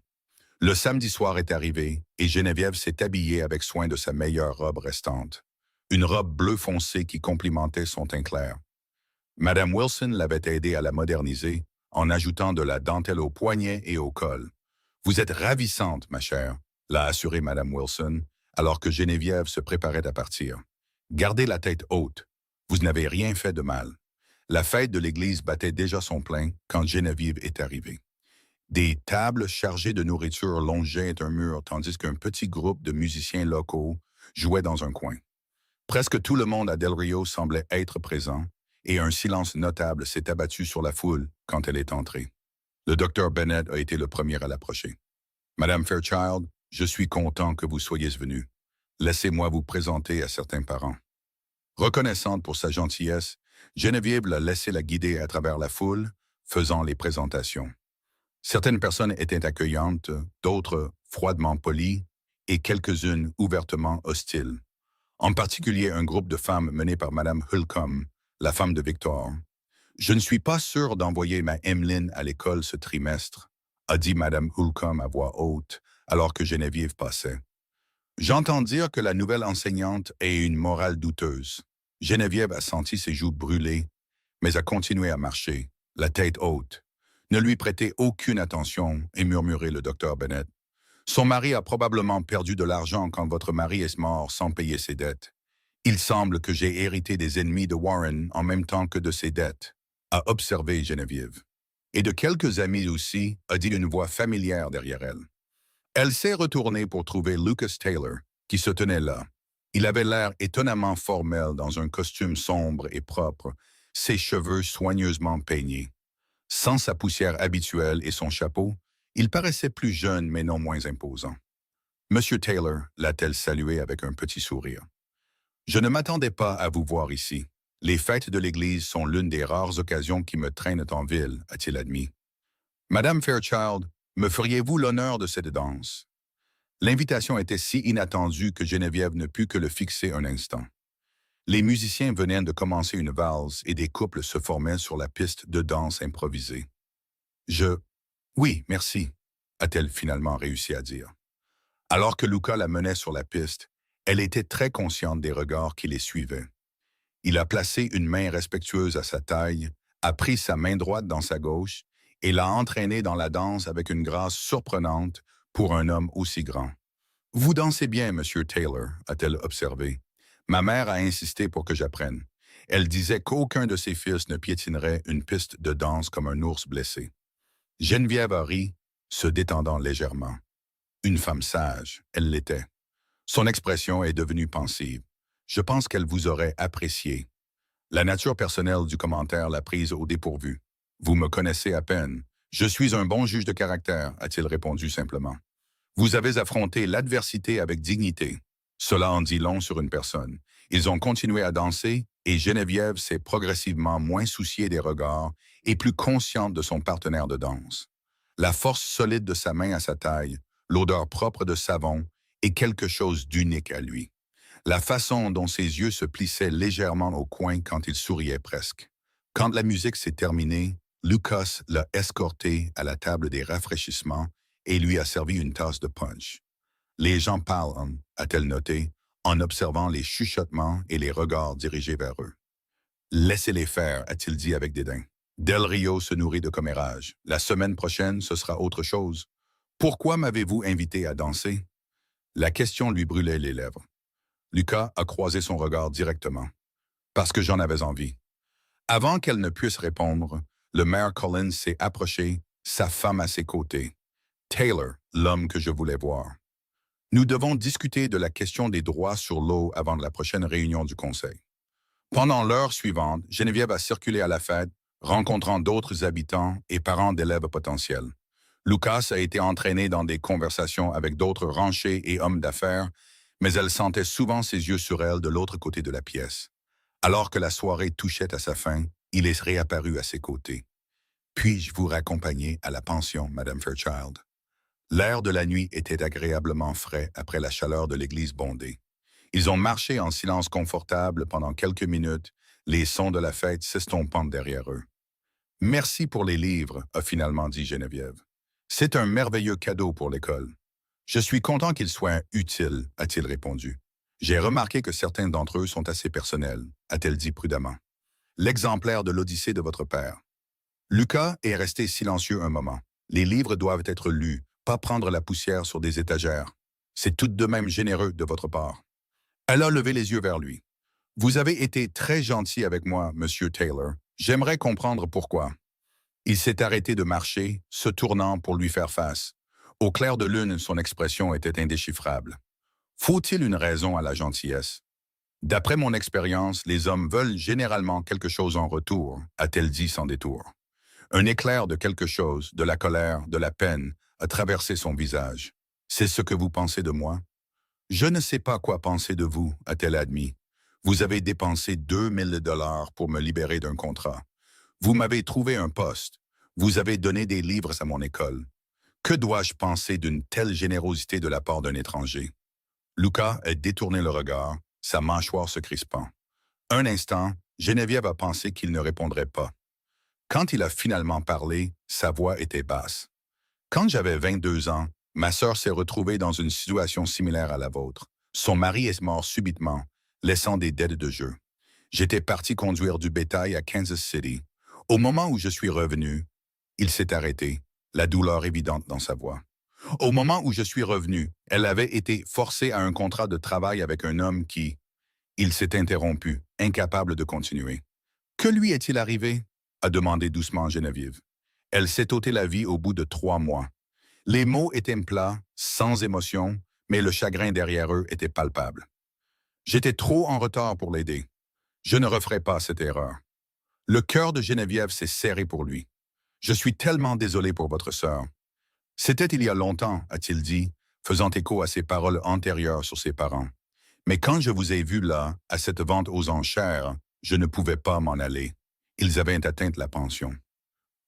Le samedi soir est arrivé et Geneviève s'est habillée avec soin de sa meilleure robe restante. Une robe bleu foncé qui complimentait son teint clair. Madame Wilson l'avait aidée à la moderniser en ajoutant de la dentelle aux poignets et au col. « Vous êtes ravissante, ma chère », l'a assuré Madame Wilson, alors que Geneviève se préparait à partir. « Gardez la tête haute. Vous n'avez rien fait de mal. » La fête de l'église battait déjà son plein quand Geneviève est arrivée. Des tables chargées de nourriture longeaient un mur tandis qu'un petit groupe de musiciens locaux jouait dans un coin. Presque tout le monde à Del Rio semblait être présent et un silence notable s'est abattu sur la foule quand elle est entrée. Le docteur Bennett a été le premier à l'approcher. « Madame Fairchild, je suis content que vous soyez venue. Laissez-moi vous présenter à certains parents. » Reconnaissante pour sa gentillesse, Geneviève l'a laissé la guider à travers la foule, faisant les présentations. Certaines personnes étaient accueillantes, d'autres froidement polies, et quelques-unes ouvertement hostiles. En particulier un groupe de femmes mené par Madame Holcomb, la femme de Victor. « Je ne suis pas sûre d'envoyer ma Emmeline à l'école ce trimestre, » a dit Madame Holcomb à voix haute, alors que Geneviève passait. « J'entends dire que la nouvelle enseignante est une morale douteuse. » Geneviève a senti ses joues brûler, mais a continué à marcher, la tête haute. Ne lui prêtez aucune attention, et murmurait le docteur Bennett. Son mari a probablement perdu de l'argent quand votre mari est mort sans payer ses dettes. Il semble que j'ai hérité des ennemis de Warren en même temps que de ses dettes, a observé Geneviève. Et de quelques amis aussi, a dit une voix familière derrière elle. Elle s'est retournée pour trouver Lucas Taylor, qui se tenait là. Il avait l'air étonnamment formel dans un costume sombre et propre, ses cheveux soigneusement peignés. Sans sa poussière habituelle et son chapeau, il paraissait plus jeune mais non moins imposant. « Monsieur Taylor », l'a-t-elle salué avec un petit sourire. « Je ne m'attendais pas à vous voir ici. Les fêtes de l'Église sont l'une des rares occasions qui me traînent en ville, a-t-il admis. Madame Fairchild, me feriez-vous l'honneur de cette danse? » L'invitation était si inattendue que Geneviève ne put que le fixer un instant. Les musiciens venaient de commencer une valse et des couples se formaient sur la piste de danse improvisée. « Oui, merci », a-t-elle finalement réussi à dire. Alors que Lucas la menait sur la piste, Elle était très consciente des regards qui les suivaient. Il a placé une main respectueuse à sa taille, a pris sa main droite dans sa gauche et l'a entraînée dans la danse avec une grâce surprenante pour un homme aussi grand. Vous dansez bien, Monsieur Taylor, a-t-elle observé. Ma mère a insisté pour que j'apprenne. Elle disait qu'aucun de ses fils ne piétinerait une piste de danse comme un ours blessé. Geneviève a ri, se détendant légèrement. Une femme sage, elle l'était. Son expression est devenue pensive. Je pense qu'elle vous aurait apprécié. La nature personnelle du commentaire l'a prise au dépourvu. Vous me connaissez à peine. Je suis un bon juge de caractère, a-t-il répondu simplement. Vous avez affronté l'adversité avec dignité. Cela en dit long sur une personne. Ils ont continué à danser et Geneviève s'est progressivement moins souciée des regards et plus consciente de son partenaire de danse. La force solide de sa main à sa taille, l'odeur propre de savon et quelque chose d'unique à lui. La façon dont ses yeux se plissaient légèrement au coin quand il souriait presque. Quand la musique s'est terminée, Lucas l'a escorté à la table des rafraîchissements et lui a servi une tasse de punch. Les gens parlent, a-t-elle noté, en observant les chuchotements et les regards dirigés vers eux. Laissez-les faire, a-t-il dit avec dédain. Del Rio se nourrit de commérages. La semaine prochaine, ce sera autre chose. Pourquoi m'avez-vous invité à danser? La question lui brûlait les lèvres. Lucas a croisé son regard directement. Parce que j'en avais envie. Avant qu'elle ne puisse répondre, le maire Collins s'est approché, sa femme à ses côtés. Taylor, l'homme que je voulais voir. Nous devons discuter de la question des droits sur l'eau avant la prochaine réunion du Conseil. Pendant l'heure suivante, Geneviève a circulé à la fête, rencontrant d'autres habitants et parents d'élèves potentiels. Lucas a été entraîné dans des conversations avec d'autres ranchers et hommes d'affaires, mais elle sentait souvent ses yeux sur elle de l'autre côté de la pièce. Alors que la soirée touchait à sa fin, il est réapparu à ses côtés. « Puis-je vous raccompagner à la pension, Madame Fairchild? » L'air de la nuit était agréablement frais après la chaleur de l'église bondée. Ils ont marché en silence confortable pendant quelques minutes, les sons de la fête s'estompant derrière eux. « Merci pour les livres, a finalement dit Geneviève. C'est un merveilleux cadeau pour l'école. Je suis content qu'ils soient utiles, a-t-il répondu. J'ai remarqué que certains d'entre eux sont assez personnels, a-t-elle dit prudemment. L'exemplaire de l'Odyssée de votre père. Lucas est resté silencieux un moment. Les livres doivent être lus, pas prendre la poussière sur des étagères. C'est tout de même généreux de votre part. Elle a levé les yeux vers lui. Vous avez été très gentil avec moi, Monsieur Taylor. J'aimerais comprendre pourquoi. Il s'est arrêté de marcher, se tournant pour lui faire face. Au clair de lune, son expression était indéchiffrable. Faut-il une raison à la gentillesse? D'après mon expérience, les hommes veulent généralement quelque chose en retour, a-t-elle dit sans détour. Un éclair de quelque chose, de la colère, de la peine, a traversé son visage. C'est ce que vous pensez de moi? Je ne sais pas quoi penser de vous, a-t-elle admis. Vous avez dépensé 2000 $ pour me libérer d'un contrat. Vous m'avez trouvé un poste. Vous avez donné des livres à mon école. Que dois-je penser d'une telle générosité de la part d'un étranger? Lucas a détourné le regard, sa mâchoire se crispant. Un instant, Geneviève a pensé qu'il ne répondrait pas. Quand il a finalement parlé, sa voix était basse. Quand j'avais 22 ans, ma sœur s'est retrouvée dans une situation similaire à la vôtre. Son mari est mort subitement, laissant des dettes de jeu. J'étais parti conduire du bétail à Kansas City. Au moment où je suis revenu, il s'est arrêté, la douleur évidente dans sa voix. Au moment où je suis revenu, elle avait été forcée à un contrat de travail avec un homme qui... Il s'est interrompu, incapable de continuer. « Que lui est-il arrivé ?» a demandé doucement Geneviève. Elle s'est ôté la vie au bout de 3 mois. Les mots étaient plats, sans émotion, mais le chagrin derrière eux était palpable. J'étais trop en retard pour l'aider. Je ne referai pas cette erreur. Le cœur de Geneviève s'est serré pour lui. Je suis tellement désolé pour votre sœur. C'était il y a longtemps, a-t-il dit, faisant écho à ses paroles antérieures sur ses parents. Mais quand je vous ai vu là, à cette vente aux enchères, je ne pouvais pas m'en aller. Ils avaient atteint la pension.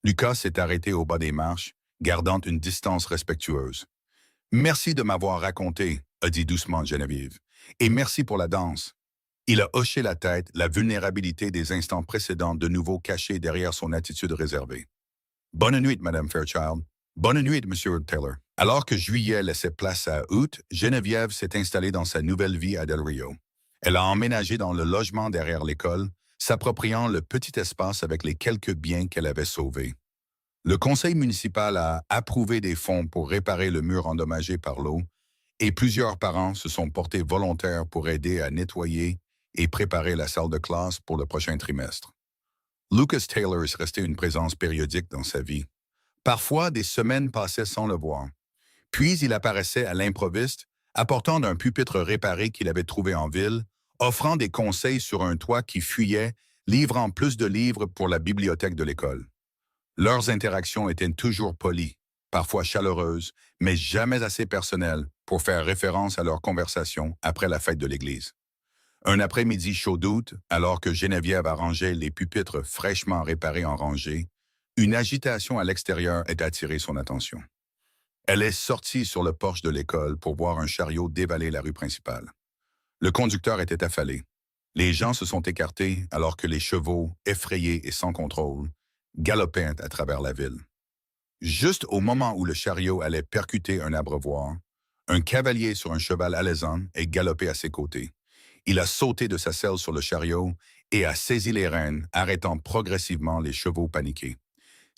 Lucas s'est arrêté au bas des marches, gardant une distance respectueuse. « Merci de m'avoir raconté, » a dit doucement Geneviève. « Et merci pour la danse. » Il a hoché la tête, la vulnérabilité des instants précédents de nouveau cachée derrière son attitude réservée. « Bonne nuit, Madame Fairchild. Bonne nuit, Monsieur Taylor. Alors que juillet laissait place à août, Geneviève s'est installée dans sa nouvelle vie à Del Rio. Elle a emménagé dans le logement derrière l'école, s'appropriant le petit espace avec les quelques biens qu'elle avait sauvés. Le conseil municipal a approuvé des fonds pour réparer le mur endommagé par l'eau et plusieurs parents se sont portés volontaires pour aider à nettoyer et préparer la salle de classe pour le prochain trimestre. Lucas Taylor est resté une présence périodique dans sa vie. Parfois, des semaines passaient sans le voir. Puis, il apparaissait à l'improviste, apportant d'un pupitre réparé qu'il avait trouvé en ville, offrant des conseils sur un toit qui fuyait, livrant plus de livres pour la bibliothèque de l'école. Leurs interactions étaient toujours polies, parfois chaleureuses, mais jamais assez personnelles pour faire référence à leur conversation après la fête de l'église. Un après-midi chaud d'août, alors que Geneviève arrangeait les pupitres fraîchement réparés en rangée, une agitation à l'extérieur a attiré son attention. Elle est sortie sur le porche de l'école pour voir un chariot dévaler la rue principale. Le conducteur était affalé. Les gens se sont écartés alors que les chevaux, effrayés et sans contrôle, galopaient à travers la ville. Juste au moment où le chariot allait percuter un abreuvoir, un cavalier sur un cheval alezan est galopé à ses côtés. Il a sauté de sa selle sur le chariot et a saisi les rênes, arrêtant progressivement les chevaux paniqués.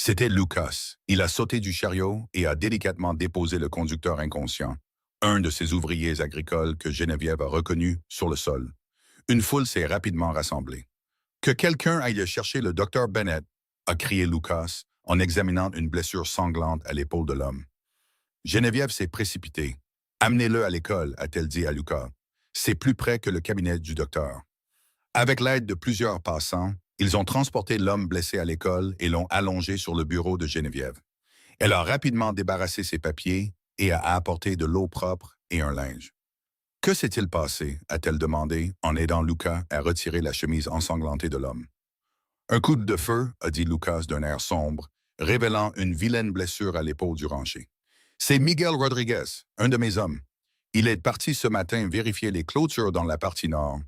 C'était Lucas. Il a sauté du chariot et a délicatement déposé le conducteur inconscient, un de ces ouvriers agricoles que Geneviève a reconnu sur le sol. Une foule s'est rapidement rassemblée. « Que quelqu'un aille chercher le docteur Bennett !» a crié Lucas en examinant une blessure sanglante à l'épaule de l'homme. Geneviève s'est précipitée. « Amenez-le à l'école », a-t-elle dit à Lucas. « C'est plus près que le cabinet du docteur. » Avec l'aide de plusieurs passants, ils ont transporté l'homme blessé à l'école et l'ont allongé sur le bureau de Geneviève. Elle a rapidement débarrassé ses papiers et a apporté de l'eau propre et un linge. « Que s'est-il passé ?» a-t-elle demandé en aidant Lucas à retirer la chemise ensanglantée de l'homme. « Un coup de feu », a dit Lucas d'un air sombre, révélant une vilaine blessure à l'épaule du rancher. « C'est Miguel Rodriguez, un de mes hommes. Il est parti ce matin vérifier les clôtures dans la partie nord.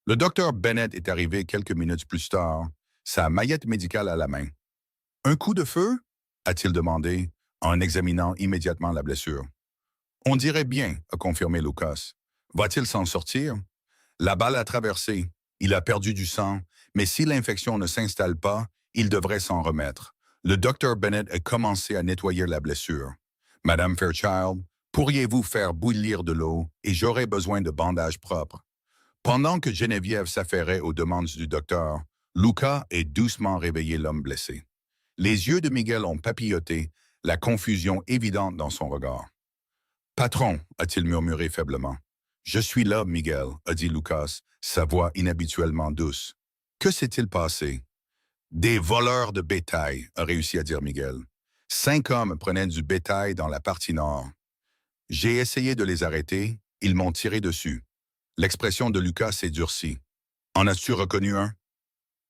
Le docteur Bennett est arrivé quelques minutes plus tard, sa maillette médicale à la main. « Un coup de feu ?» a-t-il demandé, en examinant immédiatement la blessure. « On dirait bien », a confirmé Lucas. « Va-t-il s'en sortir? La balle a traversé, il a perdu du sang, mais si l'infection ne s'installe pas, il devrait s'en remettre. Le docteur Bennett a commencé à nettoyer la blessure. Madame Fairchild, pourriez-vous faire bouillir de l'eau et j'aurai besoin de bandages propres. » Pendant que Geneviève s'affairait aux demandes du docteur, Lucas a doucement réveillé l'homme blessé. Les yeux de Miguel ont papilloté, la confusion évidente dans son regard. « Patron », a-t-il murmuré faiblement. « Je suis là, Miguel », a dit Lucas, sa voix inhabituellement douce. « Que s'est-il passé? »« Des voleurs de bétail », a réussi à dire Miguel. « 5 hommes prenaient du bétail dans la partie nord. J'ai essayé de les arrêter, ils m'ont tiré dessus. » L'expression de Lucas s'est durcie. « En as-tu reconnu un? »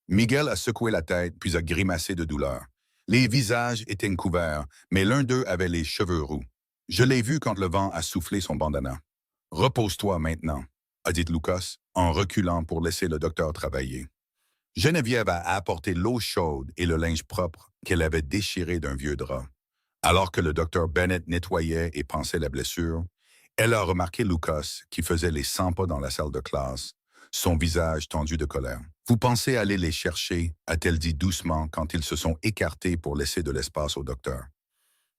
Miguel a secoué la tête puis a grimacé de douleur. Les visages étaient couverts, mais l'un d'eux avait les cheveux roux. Je l'ai vu quand le vent a soufflé son bandana. « Repose-toi maintenant », a dit Lucas, en reculant pour laisser le docteur travailler. Geneviève a apporté l'eau chaude et le linge propre qu'elle avait déchiré d'un vieux drap. Alors que le docteur Bennett nettoyait et pansait la blessure, elle a remarqué Lucas qui faisait les 100 pas dans la salle de classe, son visage tendu de colère. « Vous pensez aller les chercher ?» a-t-elle dit doucement quand ils se sont écartés pour laisser de l'espace au docteur.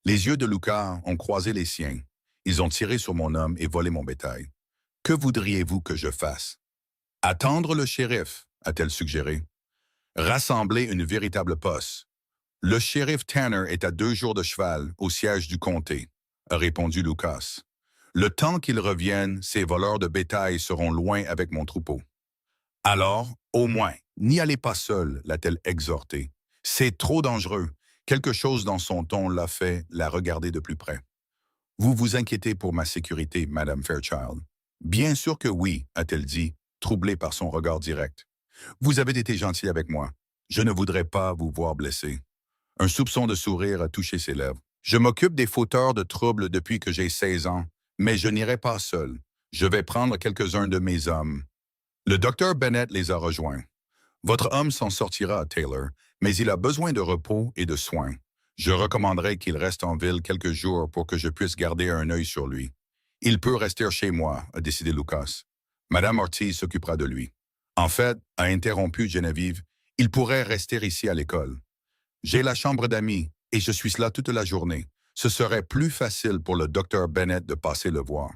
Les yeux de Lucas ont croisé les siens. Ils ont tiré sur mon homme et volé mon bétail. « Que voudriez-vous que je fasse? »« Attendre le shérif », a-t-elle suggéré. « Rassembler une véritable posse. Le shérif Tanner est à 2 jours de cheval au siège du comté, » a répondu Lucas. « Le temps qu'ils reviennent, ces voleurs de bétail seront loin avec mon troupeau. »« Alors, au moins, n'y allez pas seul, » l'a-t-elle exhorté. « C'est trop dangereux. » Quelque chose dans son ton l'a fait la regarder de plus près. « Vous vous inquiétez pour ma sécurité, Madame Fairchild. »« Bien sûr que oui, » a-t-elle dit, troublée par son regard direct. « Vous avez été gentil avec moi. Je ne voudrais pas vous voir blessé. » Un soupçon de sourire a touché ses lèvres. « Je m'occupe des fauteurs de troubles depuis que j'ai 16 ans, mais je n'irai pas seul. Je vais prendre quelques-uns de mes hommes. » Le docteur Bennett les a rejoints. « Votre homme s'en sortira, Taylor, mais il a besoin de repos et de soins. Je recommanderais qu'il reste en ville quelques jours pour que je puisse garder un œil sur lui. Il peut rester chez moi, a décidé Lucas. Madame Ortiz s'occupera de lui. En fait, a interrompu Geneviève, il pourrait rester ici à l'école. J'ai la chambre d'amis et je suis là toute la journée. Ce serait plus facile pour le docteur Bennett de passer le voir.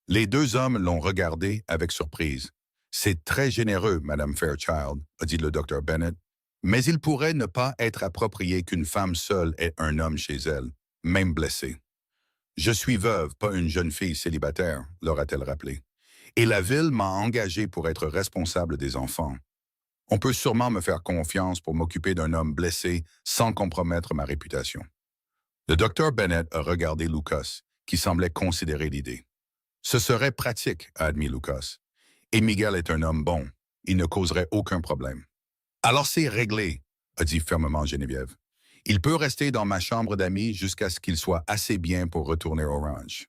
Les deux hommes l'ont regardé avec surprise. C'est très généreux, Madame Fairchild, a dit le docteur Bennett, mais il pourrait ne pas être approprié qu'une femme seule ait un homme chez elle, même blessé. Je suis veuve, pas une jeune fille célibataire, leur a-t-elle rappelé. Et la ville m'a engagé pour être responsable des enfants. On peut sûrement me faire confiance pour m'occuper d'un homme blessé sans compromettre ma réputation. Le docteur Bennett a regardé Lucas, qui semblait considérer l'idée. Ce serait pratique, a admis Lucas. Et Miguel est un homme bon. Il ne causerait aucun problème. Alors c'est réglé, a dit fermement Geneviève. Il peut rester dans ma chambre d'amis jusqu'à ce qu'il soit assez bien pour retourner au ranch.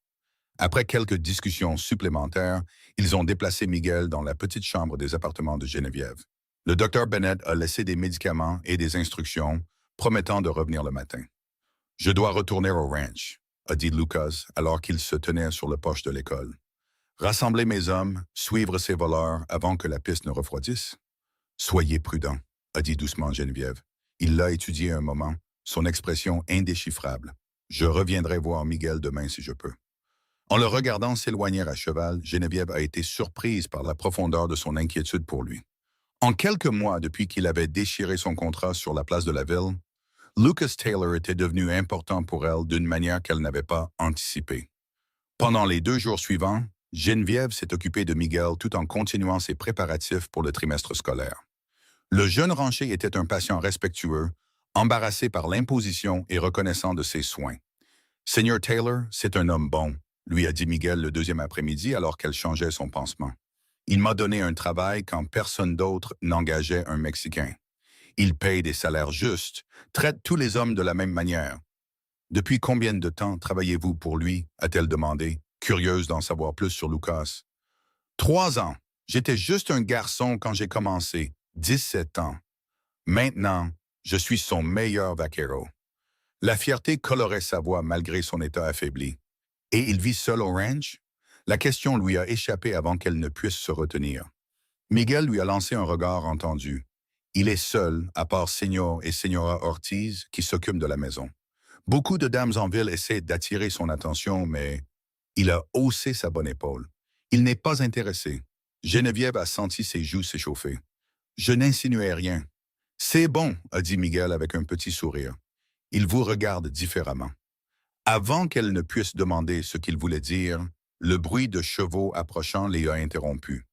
Après quelques discussions supplémentaires, ils ont déplacé Miguel dans la petite chambre des appartements de Geneviève. Le docteur Bennett a laissé des médicaments et des instructions, promettant de revenir le matin. Je dois retourner au ranch, a dit Lucas alors qu'il se tenait sur le porche de l'école. Rassembler mes hommes, suivre ces voleurs avant que la piste ne refroidisse. Soyez prudent, a dit doucement Geneviève. Il l'a étudié un moment, son expression indéchiffrable. Je reviendrai voir Miguel demain si je peux. En le regardant s'éloigner à cheval, Geneviève a été surprise par la profondeur de son inquiétude pour lui. En quelques mois depuis qu'il avait déchiré son contrat sur la place de la ville, Lucas Taylor était devenu important pour elle d'une manière qu'elle n'avait pas anticipée. Pendant les 2 jours suivants, Geneviève s'est occupée de Miguel tout en continuant ses préparatifs pour le trimestre scolaire. Le jeune rancher était un patient respectueux, embarrassé par l'imposition et reconnaissant de ses soins. « Seigneur Taylor, c'est un homme bon », lui a dit Miguel le deuxième après-midi alors qu'elle changeait son pansement. « Il m'a donné un travail quand personne d'autre n'engageait un Mexicain. Il paye des salaires justes, traite tous les hommes de la même manière. Depuis combien de temps travaillez-vous pour lui ?» a-t-elle demandé, curieuse d'en savoir plus sur Lucas. « 3 ans. J'étais juste un garçon quand j'ai commencé, 17 ans. Maintenant, je suis son meilleur vaquero. » La fierté colorait sa voix malgré son état affaibli. « Et il vit seul au ranch ?» La question lui a échappé avant qu'elle ne puisse se retenir. Miguel lui a lancé un regard entendu. Il est seul, à part Señor et Señora Ortiz, qui s'occupent de la maison. Beaucoup de dames en ville essaient d'attirer son attention, mais il a haussé sa bonne épaule. Il n'est pas intéressé. Geneviève a senti ses joues s'échauffer. Je n'insinuais rien. C'est bon, a dit Miguel avec un petit sourire. Il vous regarde différemment. Avant qu'elle ne puisse demander ce qu'il voulait dire, le bruit de chevaux approchant les a interrompus.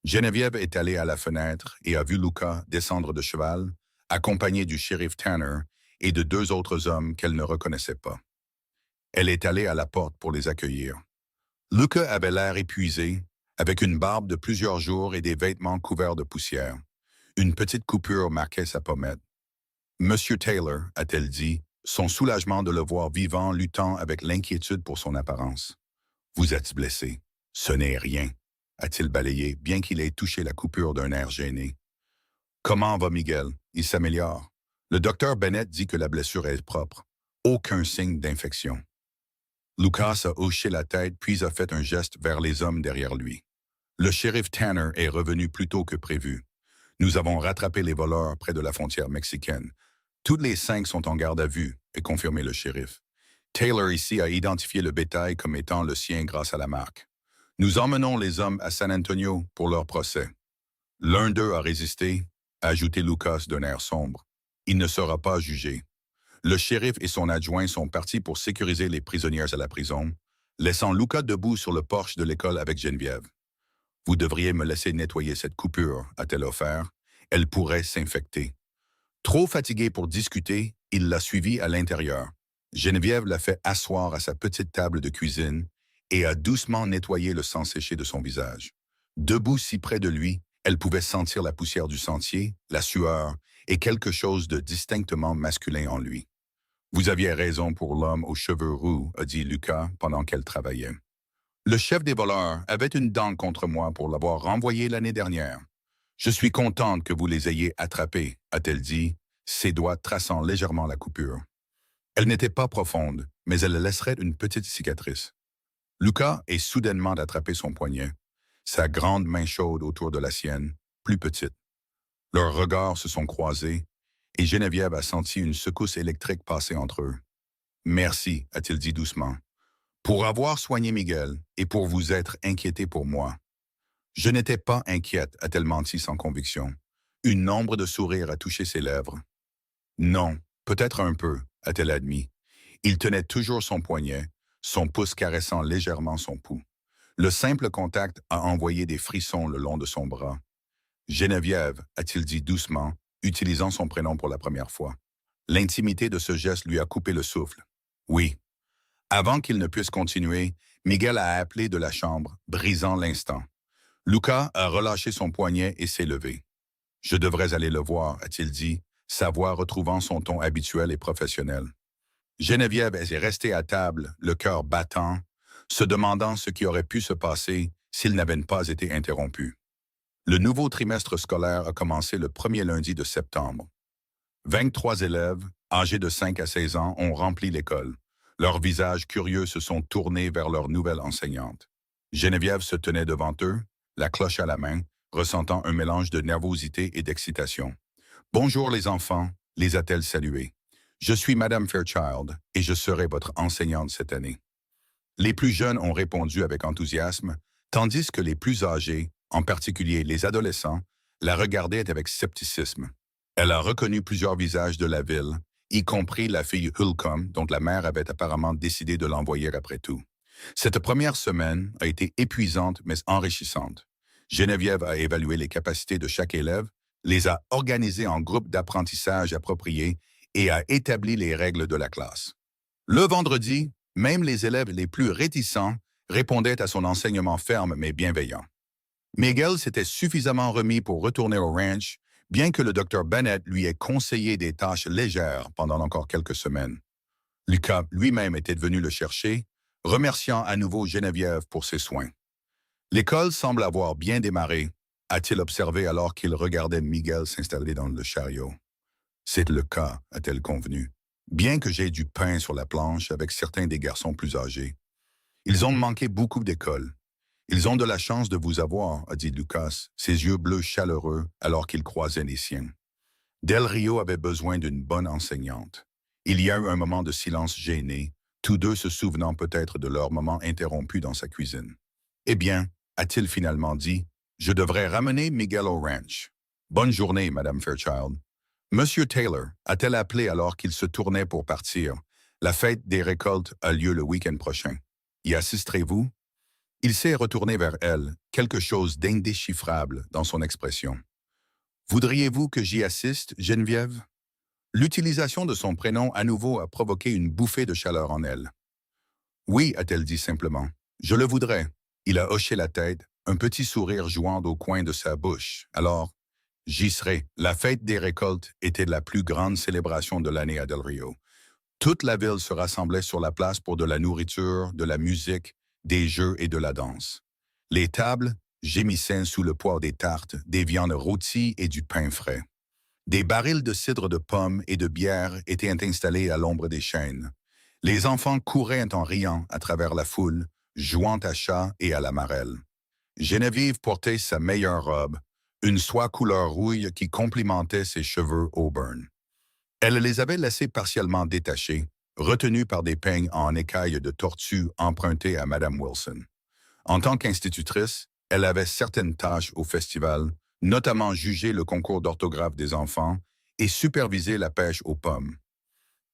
Geneviève est allée à la fenêtre et a vu Lucas descendre de cheval, accompagné du shérif Tanner et de 2 autres hommes qu'elle ne reconnaissait pas. Elle est allée à la porte pour les accueillir. Lucas avait l'air épuisé, avec une barbe de plusieurs jours et des vêtements couverts de poussière. Une petite coupure marquait sa pommette. « Monsieur Taylor », a-t-elle dit, son soulagement de le voir vivant luttant avec l'inquiétude pour son apparence. « Vous êtes blessé. Ce n'est rien », a-t-il balayé, bien qu'il ait touché la coupure d'un air gêné. « Comment va Miguel? Il s'améliore. Le docteur Bennett dit que la blessure est propre. Aucun signe d'infection. » Lucas a hoché la tête puis a fait un geste vers les hommes derrière lui. Le shérif Tanner est revenu plus tôt que prévu. Nous avons rattrapé les voleurs près de la frontière mexicaine. Toutes les 5 sont en garde à vue, a confirmé le shérif. Taylor ici a identifié le bétail comme étant le sien grâce à la marque. Nous emmenons les hommes à San Antonio pour leur procès. L'un d'eux a résisté, a ajouté Lucas d'un air sombre. Il ne sera pas jugé. Le shérif et son adjoint sont partis pour sécuriser les prisonnières à la prison, laissant Lucas debout sur le porche de l'école avec Geneviève. « Vous devriez me laisser nettoyer cette coupure », a-t-elle offert. « Elle pourrait s'infecter. » Trop fatigué pour discuter, il l'a suivie à l'intérieur. Geneviève l'a fait asseoir à sa petite table de cuisine et a doucement nettoyé le sang séché de son visage. Debout si près de lui, elle pouvait sentir la poussière du sentier, la sueur et quelque chose de distinctement masculin en lui. « Vous aviez raison pour l'homme aux cheveux roux », a dit Lucas pendant qu'elle travaillait. « Le chef des voleurs avait une dent contre moi pour l'avoir renvoyé l'année dernière. Je suis contente que vous les ayez attrapés », a-t-elle dit, ses doigts traçant légèrement la coupure. Elle n'était pas profonde, mais elle laisserait une petite cicatrice. Lucas est soudainement d'attraper son poignet, sa grande main chaude autour de la sienne, plus petite. Leurs regards se sont croisés, et Geneviève a senti une secousse électrique passer entre eux. Merci, a-t-il dit doucement, pour avoir soigné Miguel et pour vous être inquiété pour moi. Je n'étais pas inquiète, a-t-elle menti sans conviction. Une ombre de sourire a touché ses lèvres. Non, peut-être un peu, a-t-elle admis. Il tenait toujours son poignet, son pouce caressant légèrement son pouls. Le simple contact a envoyé des frissons le long de son bras. Geneviève, a-t-il dit doucement, utilisant son prénom pour la première fois. L'intimité de ce geste lui a coupé le souffle. Oui. Avant qu'il ne puisse continuer, Miguel a appelé de la chambre, brisant l'instant. Lucas a relâché son poignet et s'est levé. Je devrais aller le voir, a-t-il dit, sa voix retrouvant son ton habituel et professionnel. Geneviève est restée à table, le cœur battant, se demandant ce qui aurait pu se passer s'il n'avait pas été interrompu. Le nouveau trimestre scolaire a commencé le premier lundi de septembre. 23 élèves, âgés de 5 à 16 ans, ont rempli l'école. Leurs visages curieux se sont tournés vers leur nouvelle enseignante. Geneviève se tenait devant eux, la cloche à la main, ressentant un mélange de nervosité et d'excitation. « Bonjour les enfants », les a-t-elle salués. « Je suis Madame Fairchild et je serai votre enseignante cette année. » Les plus jeunes ont répondu avec enthousiasme, tandis que les plus âgés, en particulier les adolescents, la regardaient avec scepticisme. Elle a reconnu plusieurs visages de la ville, y compris la fille Hulcom, dont la mère avait apparemment décidé de l'envoyer après tout. Cette première semaine a été épuisante mais enrichissante. Geneviève a évalué les capacités de chaque élève, les a organisés en groupes d'apprentissage appropriés et a établi les règles de la classe. Le vendredi, même les élèves les plus réticents répondaient à son enseignement ferme mais bienveillant. Miguel s'était suffisamment remis pour retourner au ranch, bien que le Dr Bennett lui ait conseillé des tâches légères pendant encore quelques semaines. Lucas lui-même était venu le chercher, remerciant à nouveau Geneviève pour ses soins. L'école semble avoir bien démarré, a-t-il observé alors qu'il regardait Miguel s'installer dans le chariot. C'est le cas, a-t-elle convenu, bien que j'aie du pain sur la planche avec certains des garçons plus âgés. Ils ont manqué beaucoup d'école. Ils ont de la chance de vous avoir, a dit Lucas, ses yeux bleus chaleureux alors qu'il croisait les siens. Del Rio avait besoin d'une bonne enseignante. Il y a eu un moment de silence gêné, tous deux se souvenant peut-être de leur moment interrompu dans sa cuisine. Eh bien, a-t-il finalement dit, je devrais ramener Miguel au ranch. Bonne journée, Madame Fairchild. Monsieur Taylor, a-t-elle appelé alors qu'il se tournait pour partir. La fête des récoltes a lieu le week-end prochain. Y assisterez-vous? Il s'est retourné vers elle, quelque chose d'indéchiffrable dans son expression. Voudriez-vous que j'y assiste, Geneviève? L'utilisation de son prénom à nouveau a provoqué une bouffée de chaleur en elle. Oui, a-t-elle dit simplement. Je le voudrais. Il a hoché la tête, un petit sourire jouant au coin de sa bouche. Alors, j'y serai. La fête des récoltes était la plus grande célébration de l'année à Del Rio. Toute la ville se rassemblait sur la place pour de la nourriture, de la musique, des jeux et de la danse. Les tables gémissaient sous le poids des tartes, des viandes rôties et du pain frais. Des barils de cidre de pommes et de bière étaient installés à l'ombre des chênes. Les enfants couraient en riant à travers la foule, jouant à chat et à la marelle. Geneviève portait sa meilleure robe, une soie couleur rouille qui complimentait ses cheveux auburn. Elle les avait laissés partiellement détachés, retenus par des peignes en écailles de tortue empruntées à Madame Wilson. En tant qu'institutrice, elle avait certaines tâches au festival, notamment juger le concours d'orthographe des enfants et superviser la pêche aux pommes.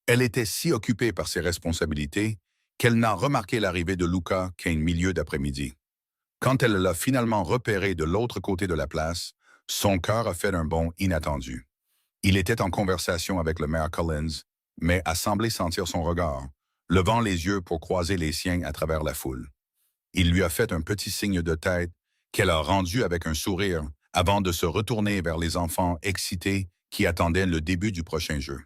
Elle était si occupée par ses responsabilités qu'elle n'a remarqué l'arrivée de Lucas qu'à un milieu d'après-midi. Quand elle l'a finalement repéré de l'autre côté de la place, son cœur a fait un bond inattendu. Il était en conversation avec le maire Collins, mais a semblé sentir son regard, levant les yeux pour croiser les siens à travers la foule. Il lui a fait un petit signe de tête qu'elle a rendu avec un sourire avant de se retourner vers les enfants excités qui attendaient le début du prochain jeu.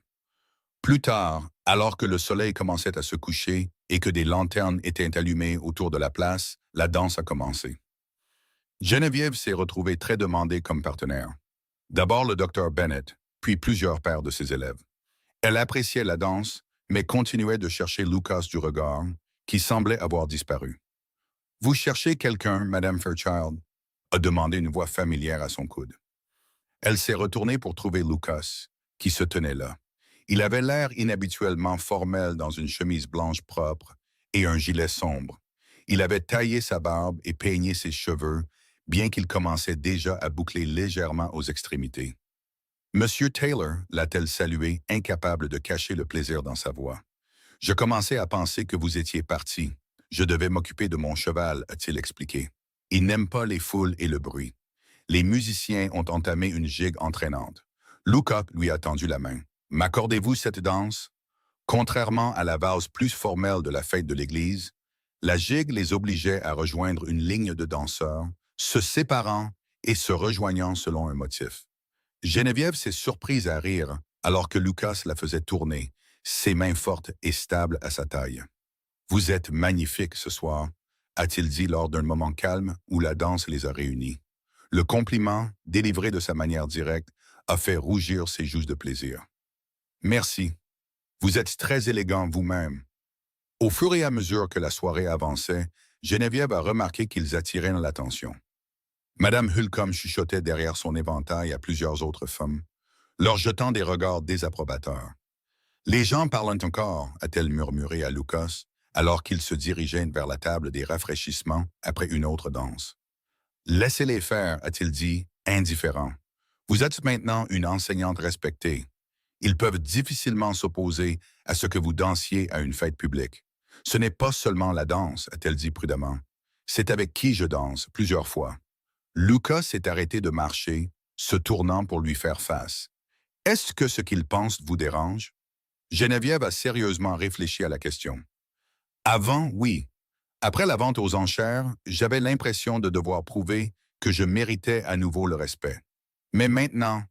Plus tard, alors que le soleil commençait à se coucher et que des lanternes étaient allumées autour de la place, la danse a commencé. Geneviève s'est retrouvée très demandée comme partenaire. D'abord le Dr Bennett, puis plusieurs paires de ses élèves. Elle appréciait la danse, mais continuait de chercher Lucas du regard, qui semblait avoir disparu. « Vous cherchez quelqu'un, Madame Fairchild ?» a demandé une voix familière à son coude. Elle s'est retournée pour trouver Lucas, qui se tenait là. Il avait l'air inhabituellement formel dans une chemise blanche propre et un gilet sombre. Il avait taillé sa barbe et peigné ses cheveux, bien qu'il commençait déjà à boucler légèrement aux extrémités. « Monsieur Taylor » l'a-t-elle salué, incapable de cacher le plaisir dans sa voix. « Je commençais à penser que vous étiez parti. Je devais m'occuper de mon cheval, a-t-il expliqué. Il n'aime pas les foules et le bruit. Les musiciens ont entamé une gigue entraînante. Lucas lui a tendu la main. « M'accordez-vous cette danse ?» Contrairement à la valse plus formelle de la fête de l'église, la gigue les obligeait à rejoindre une ligne de danseurs, se séparant et se rejoignant selon un motif. Geneviève s'est surprise à rire alors que Lucas la faisait tourner, ses mains fortes et stables à sa taille. « Vous êtes magnifique ce soir », a-t-il dit lors d'un moment calme où la danse les a réunis. Le compliment, délivré de sa manière directe, a fait rougir ses joues de plaisir. « Merci. Vous êtes très élégant vous-même. » Au fur et à mesure que la soirée avançait, Geneviève a remarqué qu'ils attiraient l'attention. Madame Holcomb chuchotait derrière son éventail à plusieurs autres femmes, leur jetant des regards désapprobateurs. « Les gens parlent encore », a-t-elle murmuré à Lucas, alors qu'ils se dirigeaient vers la table des rafraîchissements après une autre danse. « Laissez-les faire », a-t-il dit, indifférent. « Vous êtes maintenant une enseignante respectée. Ils peuvent difficilement s'opposer à ce que vous dansiez à une fête publique. Ce n'est pas seulement la danse, a-t-elle dit prudemment. C'est avec qui je danse, plusieurs fois. » Lucas s'est arrêté de marcher, se tournant pour lui faire face. « Est-ce que ce qu'il pense vous dérange ?» Geneviève a sérieusement réfléchi à la question. « Avant, oui. Après la vente aux enchères, j'avais l'impression de devoir prouver que je méritais à nouveau le respect. Mais maintenant,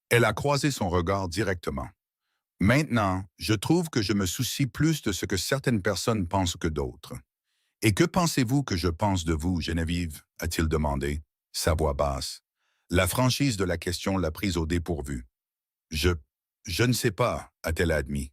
elle a croisé son regard directement. Maintenant, je trouve que je me soucie plus de ce que certaines personnes pensent que d'autres. Et que pensez-vous que je pense de vous, Geneviève ?» a-t-il demandé, sa voix basse. La franchise de la question l'a prise au dépourvu. « Je ne sais pas », a-t-elle admis.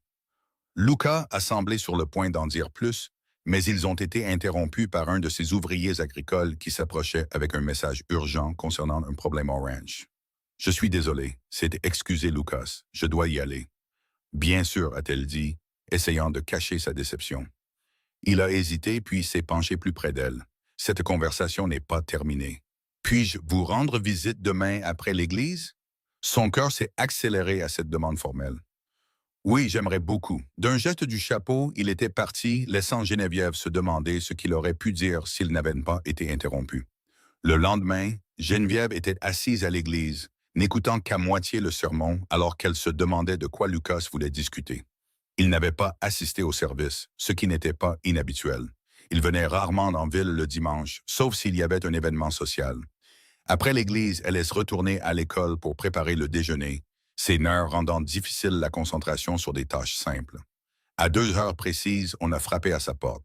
Lucas a semblé sur le point d'en dire plus, mais ils ont été interrompus par un de ses ouvriers agricoles qui s'approchait avec un message urgent concernant un problème au ranch. « Je suis désolé, s'est excusé Lucas, je dois y aller. »« Bien sûr », a-t-elle dit, essayant de cacher sa déception. Il a hésité puis s'est penché plus près d'elle. « Cette conversation n'est pas terminée. Puis-je vous rendre visite demain après l'église ?» Son cœur s'est accéléré à cette demande formelle. « Oui, j'aimerais beaucoup. » D'un geste du chapeau, il était parti, laissant Geneviève se demander ce qu'il aurait pu dire s'il n'avait pas été interrompu. Le lendemain, Geneviève était assise à l'église, n'écoutant qu'à moitié le sermon alors qu'elle se demandait de quoi Lucas voulait discuter. Il n'avait pas assisté au service, ce qui n'était pas inhabituel. Il venait rarement en ville le dimanche, sauf s'il y avait un événement social. Après l'église, elle est retournée à l'école pour préparer le déjeuner, ses nerfs rendant difficile la concentration sur des tâches simples. À 2 heures précises, on a frappé à sa porte.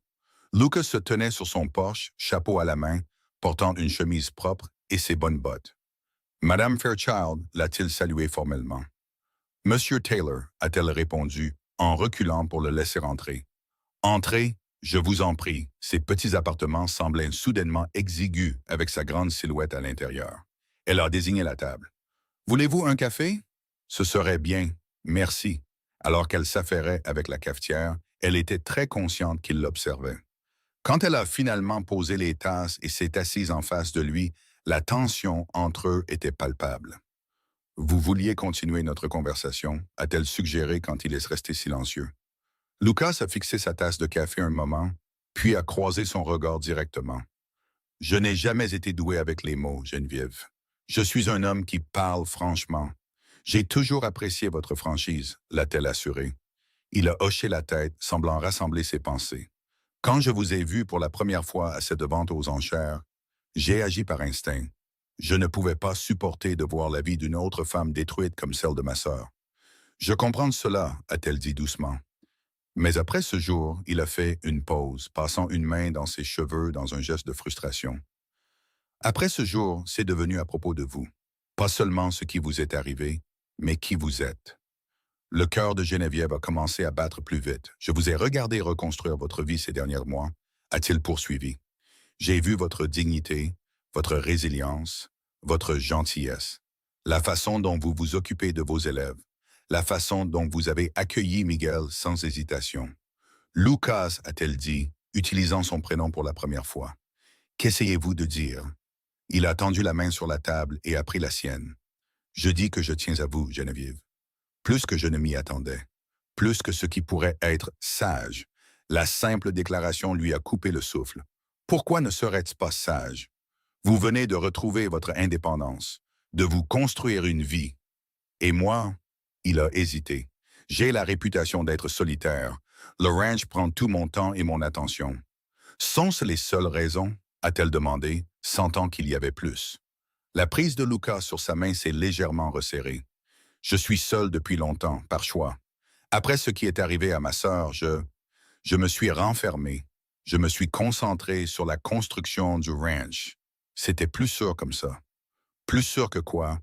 Lucas se tenait sur son porche, chapeau à la main, portant une chemise propre et ses bonnes bottes. « Madame Fairchild » l'a-t-il salué formellement. « Monsieur Taylor » a-t-elle répondu, en reculant pour le laisser entrer. « Entrez, je vous en prie. » Ces petits appartements semblaient soudainement exigus avec sa grande silhouette à l'intérieur. Elle a désigné la table. « Voulez-vous un café? »« Ce serait bien, merci. » Alors qu'elle s'affairait avec la cafetière, elle était très consciente qu'il l'observait. Quand elle a finalement posé les tasses et s'est assise en face de lui, la tension entre eux était palpable. « Vous vouliez continuer notre conversation » a-t-elle suggéré quand il est resté silencieux. Lucas a fixé sa tasse de café un moment, puis a croisé son regard directement. « Je n'ai jamais été doué avec les mots, Geneviève. Je suis un homme qui parle franchement. J'ai toujours apprécié votre franchise » l'a-t-elle assuré. Il a hoché la tête, semblant rassembler ses pensées. « Quand je vous ai vu pour la première fois à cette vente aux enchères, j'ai agi par instinct. Je ne pouvais pas supporter de voir la vie d'une autre femme détruite comme celle de ma sœur. Je comprends cela, a-t-elle dit doucement. Mais après ce jour, il a fait une pause, passant une main dans ses cheveux dans un geste de frustration. Après ce jour, c'est devenu à propos de vous. Pas seulement ce qui vous est arrivé, mais qui vous êtes. Le cœur de Geneviève a commencé à battre plus vite. Je vous ai regardé reconstruire votre vie ces derniers mois, a-t-il poursuivi. J'ai vu votre dignité, votre résilience, votre gentillesse, la façon dont vous vous occupez de vos élèves, la façon dont vous avez accueilli Miguel sans hésitation. Lucas, a-t-elle dit, utilisant son prénom pour la première fois. Qu'essayez-vous de dire? Il a tendu la main sur la table et a pris la sienne. Je dis que je tiens à vous, Geneviève. Plus que je ne m'y attendais, plus que ce qui pourrait être sage. La simple déclaration lui a coupé le souffle. Pourquoi ne serait-ce pas sage? Vous venez de retrouver votre indépendance, de vous construire une vie. Et moi, il a hésité. J'ai la réputation d'être solitaire. Le ranch prend tout mon temps et mon attention. Sont-ce les seules raisons? A-t-elle demandé, sentant qu'il y avait plus. La prise de Lucas sur sa main s'est légèrement resserrée. Je suis seul depuis longtemps, par choix. Après ce qui est arrivé à ma sœur, je me suis renfermé. Je me suis concentré sur la construction du ranch. C'était plus sûr comme ça. Plus sûr que quoi?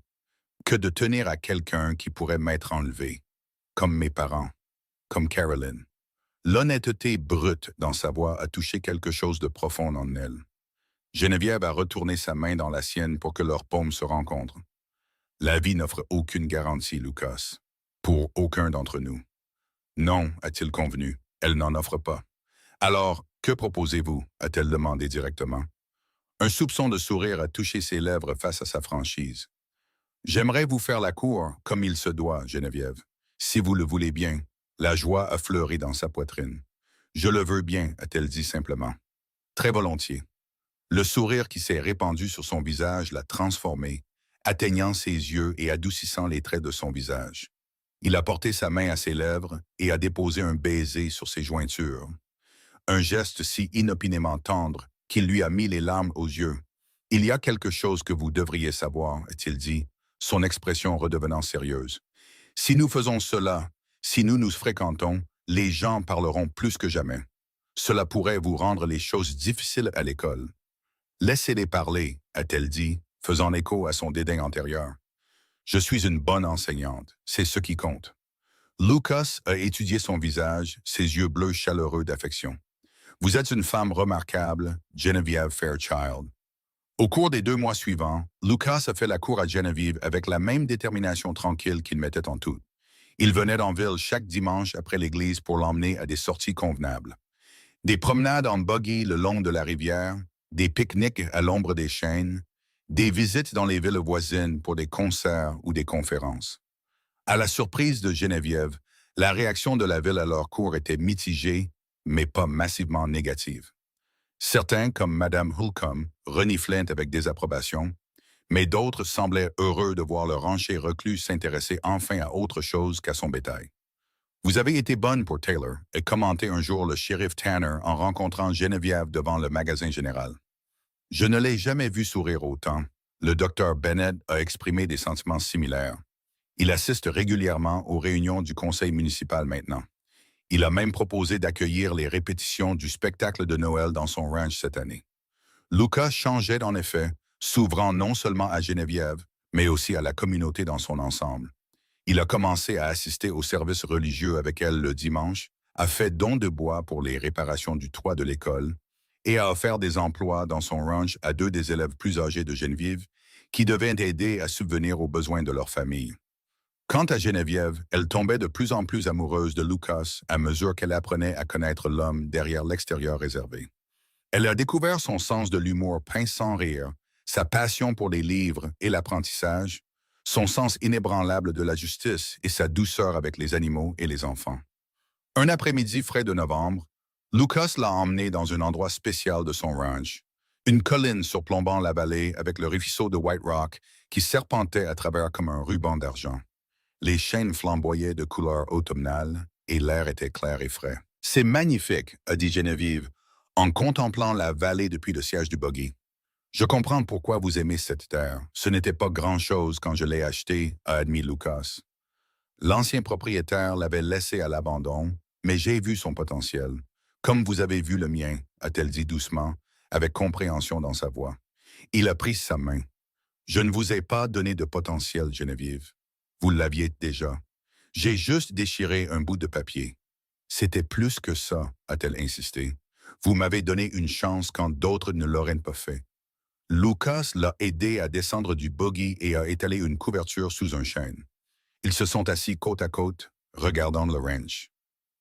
Que de tenir à quelqu'un qui pourrait m'être enlevé. Comme mes parents. Comme Caroline. L'honnêteté brute dans sa voix a touché quelque chose de profond en elle. Geneviève a retourné sa main dans la sienne pour que leurs paumes se rencontrent. La vie n'offre aucune garantie, Lucas. Pour aucun d'entre nous. Non, a-t-il convenu, elle n'en offre pas. Alors, que proposez-vous? A-t-elle demandé directement. Un soupçon de sourire a touché ses lèvres face à sa franchise. J'aimerais vous faire la cour comme il se doit, Geneviève. Si vous le voulez bien. La joie a fleuri dans sa poitrine. Je le veux bien, a-t-elle dit simplement. Très volontiers. Le sourire qui s'est répandu sur son visage l'a transformé, atteignant ses yeux et adoucissant les traits de son visage. Il a porté sa main à ses lèvres et a déposé un baiser sur ses jointures. Un geste si inopinément tendre qu'il lui a mis les larmes aux yeux. « Il y a quelque chose que vous devriez savoir, a-t-il dit, son expression redevenant sérieuse. Si nous faisons cela, si nous nous fréquentons, les gens parleront plus que jamais. Cela pourrait vous rendre les choses difficiles à l'école. Laissez-les parler, a-t-elle dit, faisant écho à son dédain antérieur. Je suis une bonne enseignante, c'est ce qui compte. Lucas a étudié son visage, ses yeux bleus chaleureux d'affection. Vous êtes une femme remarquable, Geneviève Fairchild. Au cours des 2 mois suivants, Lucas a fait la cour à Geneviève avec la même détermination tranquille qu'il mettait en tout. Il venait en ville chaque dimanche après l'église pour l'emmener à des sorties convenables. Des promenades en buggy le long de la rivière, des pique-niques à l'ombre des chênes, des visites dans les villes voisines pour des concerts ou des conférences. À la surprise de Geneviève, la réaction de la ville à leur cours était mitigée, mais pas massivement négative. Certains, comme Madame Holcomb, reniflaient avec désapprobation, mais d'autres semblaient heureux de voir le rancher reclus s'intéresser enfin à autre chose qu'à son bétail. Vous avez été bonne pour Taylor, a commenté un jour le shérif Tanner en rencontrant Geneviève devant le magasin général. Je ne l'ai jamais vu sourire autant. Le docteur Bennett a exprimé des sentiments similaires. Il assiste régulièrement aux réunions du conseil municipal maintenant. Il a même proposé d'accueillir les répétitions du spectacle de Noël dans son ranch cette année. Lucas changeait en effet, s'ouvrant non seulement à Geneviève, mais aussi à la communauté dans son ensemble. Il a commencé à assister aux services religieux avec elle le dimanche, a fait don de bois pour les réparations du toit de l'école et a offert des emplois dans son ranch à 2 des élèves plus âgés de Geneviève qui devaient aider à subvenir aux besoins de leur famille. Quant à Geneviève, elle tombait de plus en plus amoureuse de Lucas à mesure qu'elle apprenait à connaître l'homme derrière l'extérieur réservé. Elle a découvert son sens de l'humour pince sans rire, sa passion pour les livres et l'apprentissage, son sens inébranlable de la justice et sa douceur avec les animaux et les enfants. Un après-midi frais de novembre, Lucas l'a emmené dans un endroit spécial de son ranch, une colline surplombant la vallée avec le ruisseau de White Rock qui serpentait à travers comme un ruban d'argent. Les chênes flamboyaient de couleurs automnales et l'air était clair et frais. « C'est magnifique », a dit Geneviève, en contemplant la vallée depuis le siège du buggy. « Je comprends pourquoi vous aimez cette terre. Ce n'était pas grand-chose quand je l'ai achetée », a admis Lucas. L'ancien propriétaire l'avait laissé à l'abandon, mais j'ai vu son potentiel. Comme vous avez vu le mien, a-t-elle dit doucement, avec compréhension dans sa voix. Il a pris sa main. Je ne vous ai pas donné de potentiel, Geneviève. Vous l'aviez déjà. J'ai juste déchiré un bout de papier. C'était plus que ça, a-t-elle insisté. Vous m'avez donné une chance quand d'autres ne l'auraient pas fait. Lucas l'a aidé à descendre du buggy et a étalé une couverture sous un chêne. Ils se sont assis côte à côte, regardant le ranch.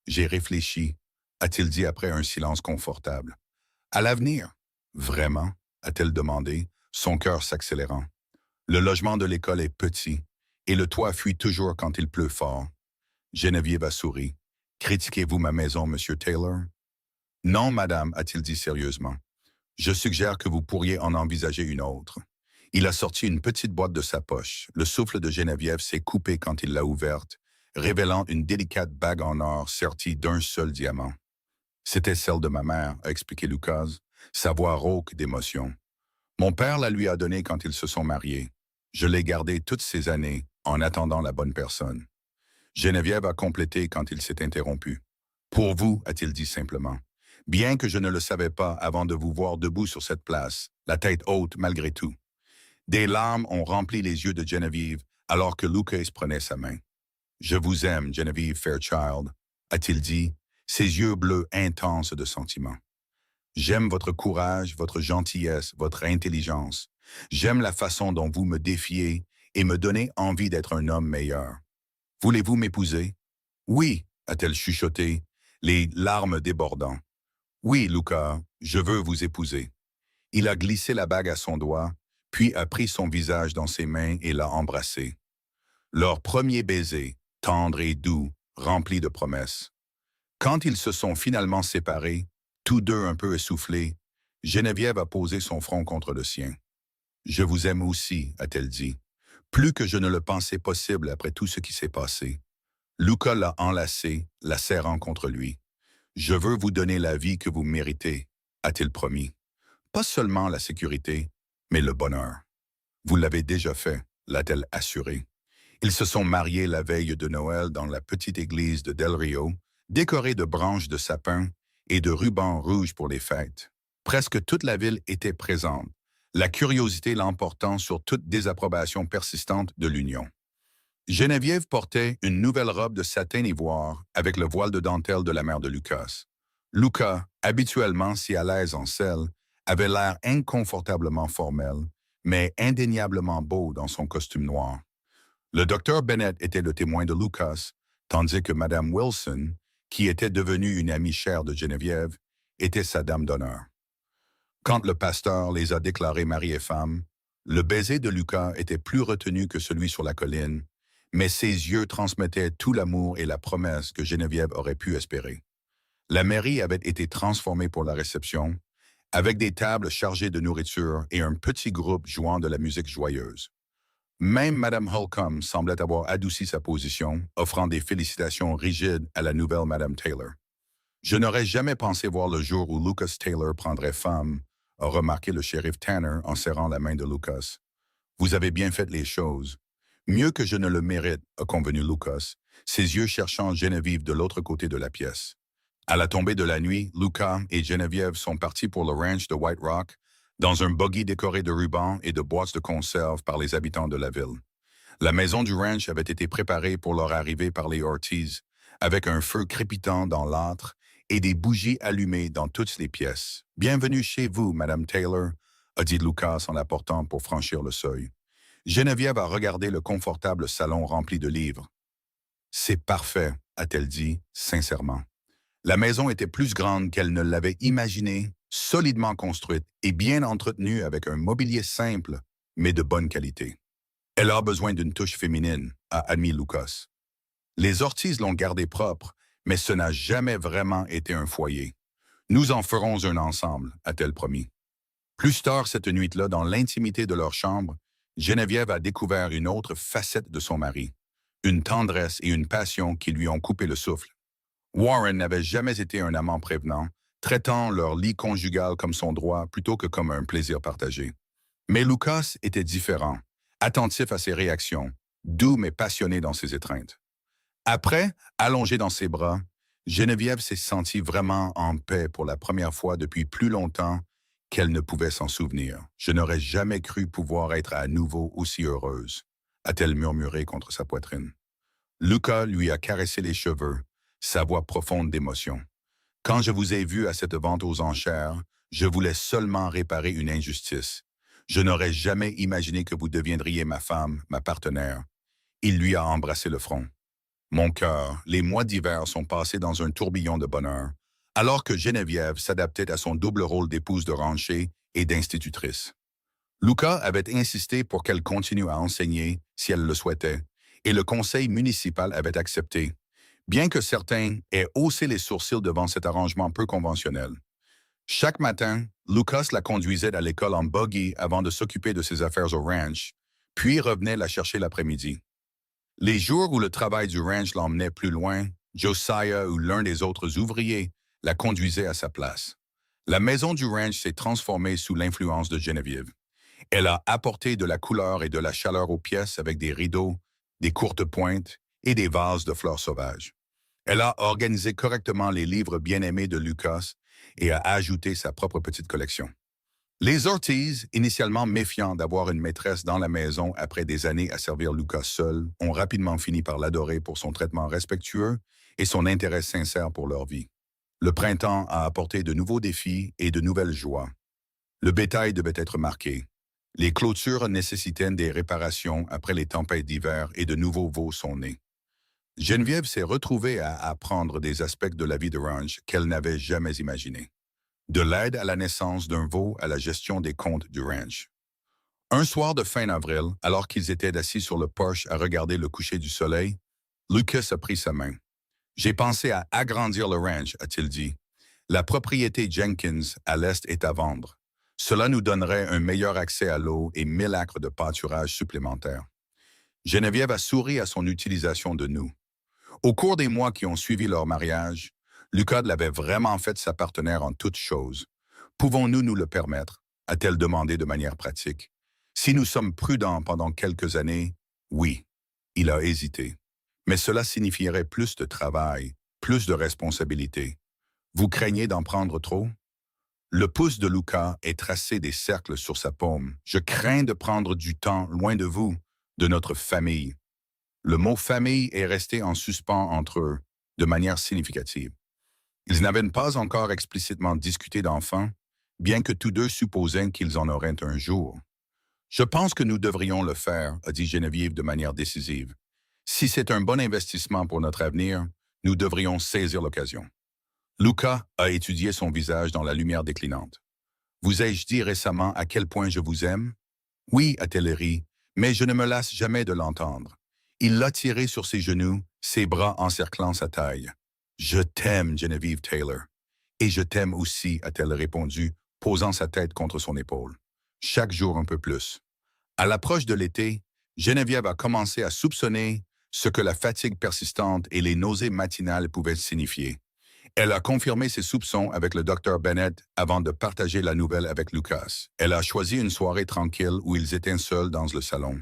J'ai réfléchi, a-t-il dit après un silence confortable. À l'avenir? Vraiment? A-t-elle demandé, son cœur s'accélérant. Le logement de l'école est petit, et le toit fuit toujours quand il pleut fort. Geneviève a souri. Critiquez-vous ma maison, Monsieur Taylor? Non, madame, a-t-il dit sérieusement. Je suggère que vous pourriez en envisager une autre. Il a sorti une petite boîte de sa poche. Le souffle de Geneviève s'est coupé quand il l'a ouverte, révélant une délicate bague en or sertie d'un seul diamant. C'était celle de ma mère, a expliqué Lucas, sa voix rauque d'émotion. Mon père la lui a donnée quand ils se sont mariés. Je l'ai gardée toutes ces années, en attendant la bonne personne. Geneviève a complété quand il s'est interrompu. Pour vous, a-t-il dit simplement. Bien que je ne le savais pas avant de vous voir debout sur cette place, la tête haute malgré tout. Des larmes ont rempli les yeux de Geneviève alors que Lucas prenait sa main. Je vous aime, Geneviève Fairchild, a-t-il dit, ses yeux bleus intenses de sentiment. J'aime votre courage, votre gentillesse, votre intelligence. J'aime la façon dont vous me défiez et me donnez envie d'être un homme meilleur. Voulez-vous m'épouser? Oui, a-t-elle chuchoté, les larmes débordant. Oui, Lucas, je veux vous épouser. Il a glissé la bague à son doigt, puis a pris son visage dans ses mains et l'a embrassé. Leur premier baiser, tendre et doux, rempli de promesses. Quand ils se sont finalement séparés, tous deux un peu essoufflés, Geneviève a posé son front contre le sien. « Je vous aime aussi », a-t-elle dit, plus que je ne le pensais possible après tout ce qui s'est passé. Lucas l'a enlacé, la serrant contre lui. « Je veux vous donner la vie que vous méritez », a-t-il promis. Pas seulement la sécurité, mais le bonheur. Vous l'avez déjà fait, l'a-t-elle assuré. Ils se sont mariés la veille de Noël dans la petite église de Del Rio, décorée de branches de sapin et de rubans rouges pour les fêtes. Presque toute la ville était présente, la curiosité l'emportant sur toute désapprobation persistante de l'union. Geneviève portait une nouvelle robe de satin ivoire avec le voile de dentelle de la mère de Lucas. Lucas, habituellement si à l'aise en selle, avait l'air inconfortablement formel, mais indéniablement beau dans son costume noir. Le docteur Bennett était le témoin de Lucas, tandis que Madame Wilson, qui était devenue une amie chère de Geneviève, était sa dame d'honneur. Quand le pasteur les a déclarés mari et femme, le baiser de Lucas était plus retenu que celui sur la colline, mais ses yeux transmettaient tout l'amour et la promesse que Geneviève aurait pu espérer. La mairie avait été transformée pour la réception, avec des tables chargées de nourriture et un petit groupe jouant de la musique joyeuse. Même Mme Holcomb semblait avoir adouci sa position, offrant des félicitations rigides à la nouvelle Mme Taylor. « Je n'aurais jamais pensé voir le jour où Lucas Taylor prendrait femme », a remarqué le shérif Tanner en serrant la main de Lucas. « Vous avez bien fait les choses. Mieux que je ne le mérite, a convenu Lucas, ses yeux cherchant Geneviève de l'autre côté de la pièce. À la tombée de la nuit, Lucas et Geneviève sont partis pour le ranch de White Rock, dans un buggy décoré de rubans et de boîtes de conserve par les habitants de la ville. La maison du ranch avait été préparée pour leur arrivée par les Ortiz, avec un feu crépitant dans l'âtre et des bougies allumées dans toutes les pièces. « Bienvenue chez vous, Madame Taylor », a dit Lucas en la portant pour franchir le seuil. Geneviève a regardé le confortable salon rempli de livres. « C'est parfait », a-t-elle dit, sincèrement. La maison était plus grande qu'elle ne l'avait imaginé, solidement construite et bien entretenue avec un mobilier simple, mais de bonne qualité. « Elle a besoin d'une touche féminine », a admis Lucas. Les Ortiz l'ont gardée propre, mais ce n'a jamais vraiment été un foyer. « Nous en ferons un ensemble », a-t-elle promis. Plus tard cette nuit-là, dans l'intimité de leur chambre, Geneviève a découvert une autre facette de son mari, une tendresse et une passion qui lui ont coupé le souffle. Warren n'avait jamais été un amant prévenant, traitant leur lit conjugal comme son droit plutôt que comme un plaisir partagé. Mais Lucas était différent, attentif à ses réactions, doux mais passionné dans ses étreintes. Après, allongée dans ses bras, Geneviève s'est sentie vraiment en paix pour la première fois depuis plus longtemps qu'elle ne pouvait s'en souvenir. « Je n'aurais jamais cru pouvoir être à nouveau aussi heureuse », a-t-elle murmuré contre sa poitrine. Lucas lui a caressé les cheveux, sa voix profonde d'émotion. Quand je vous ai vu à cette vente aux enchères, je voulais seulement réparer une injustice. Je n'aurais jamais imaginé que vous deviendriez ma femme, ma partenaire. Il lui a embrassé le front. Mon cœur, les mois d'hiver sont passés dans un tourbillon de bonheur, alors que Geneviève s'adaptait à son double rôle d'épouse de rancher et d'institutrice. Lucas avait insisté pour qu'elle continue à enseigner si elle le souhaitait, et le conseil municipal avait accepté, bien que certains aient haussé les sourcils devant cet arrangement peu conventionnel. Chaque matin, Lucas la conduisait à l'école en buggy avant de s'occuper de ses affaires au ranch, puis revenait la chercher l'après-midi. Les jours où le travail du ranch l'emmenait plus loin, Josiah ou l'un des autres ouvriers la conduisait à sa place. La maison du ranch s'est transformée sous l'influence de Geneviève. Elle a apporté de la couleur et de la chaleur aux pièces avec des rideaux, des courtes pointes et des vases de fleurs sauvages. Elle a organisé correctement les livres bien-aimés de Lucas et a ajouté sa propre petite collection. Les Ortiz, initialement méfiants d'avoir une maîtresse dans la maison après des années à servir Lucas seul, ont rapidement fini par l'adorer pour son traitement respectueux et son intérêt sincère pour leur vie. Le printemps a apporté de nouveaux défis et de nouvelles joies. Le bétail devait être marqué. Les clôtures nécessitaient des réparations après les tempêtes d'hiver et de nouveaux veaux sont nés. Geneviève s'est retrouvée à apprendre des aspects de la vie de ranch qu'elle n'avait jamais imaginés. De l'aide à la naissance d'un veau à la gestion des comptes du ranch. Un soir de fin avril, alors qu'ils étaient assis sur le porche à regarder le coucher du soleil, Lucas a pris sa main. « J'ai pensé à agrandir le ranch », a-t-il dit. « La propriété Jenkins à l'est est à vendre. Cela nous donnerait un meilleur accès à l'eau et 1000 acres de pâturage supplémentaires. » Geneviève a souri à son utilisation de nous. Au cours des mois qui ont suivi leur mariage, Lucas l'avait vraiment fait sa partenaire en toutes choses. Pouvons-nous nous le permettre? A-t-elle demandé de manière pratique. Si nous sommes prudents pendant quelques années, oui. Il a hésité. Mais cela signifierait plus de travail, plus de responsabilité. Vous craignez d'en prendre trop? Le pouce de Lucas est tracé des cercles sur sa paume. Je crains de prendre du temps loin de vous, de notre famille. Le mot famille est resté en suspens entre eux, de manière significative. Ils n'avaient pas encore explicitement discuté d'enfants, bien que tous deux supposaient qu'ils en auraient un jour. « Je pense que nous devrions le faire », a dit Geneviève de manière décisive. « Si c'est un bon investissement pour notre avenir, nous devrions saisir l'occasion. » Lucas a étudié son visage dans la lumière déclinante. « Vous ai-je dit récemment à quel point je vous aime? » « Oui, a-t-elle ri, mais je ne me lasse jamais de l'entendre. » Il l'a tiré sur ses genoux, ses bras encerclant sa taille. « Je t'aime, Geneviève Taylor. »« Et je t'aime aussi, a-t-elle répondu, posant sa tête contre son épaule. Chaque jour un peu plus. À l'approche de l'été, Geneviève a commencé à soupçonner ce que la fatigue persistante et les nausées matinales pouvaient signifier. Elle a confirmé ses soupçons avec le docteur Bennett avant de partager la nouvelle avec Lucas. Elle a choisi une soirée tranquille où ils étaient seuls dans le salon.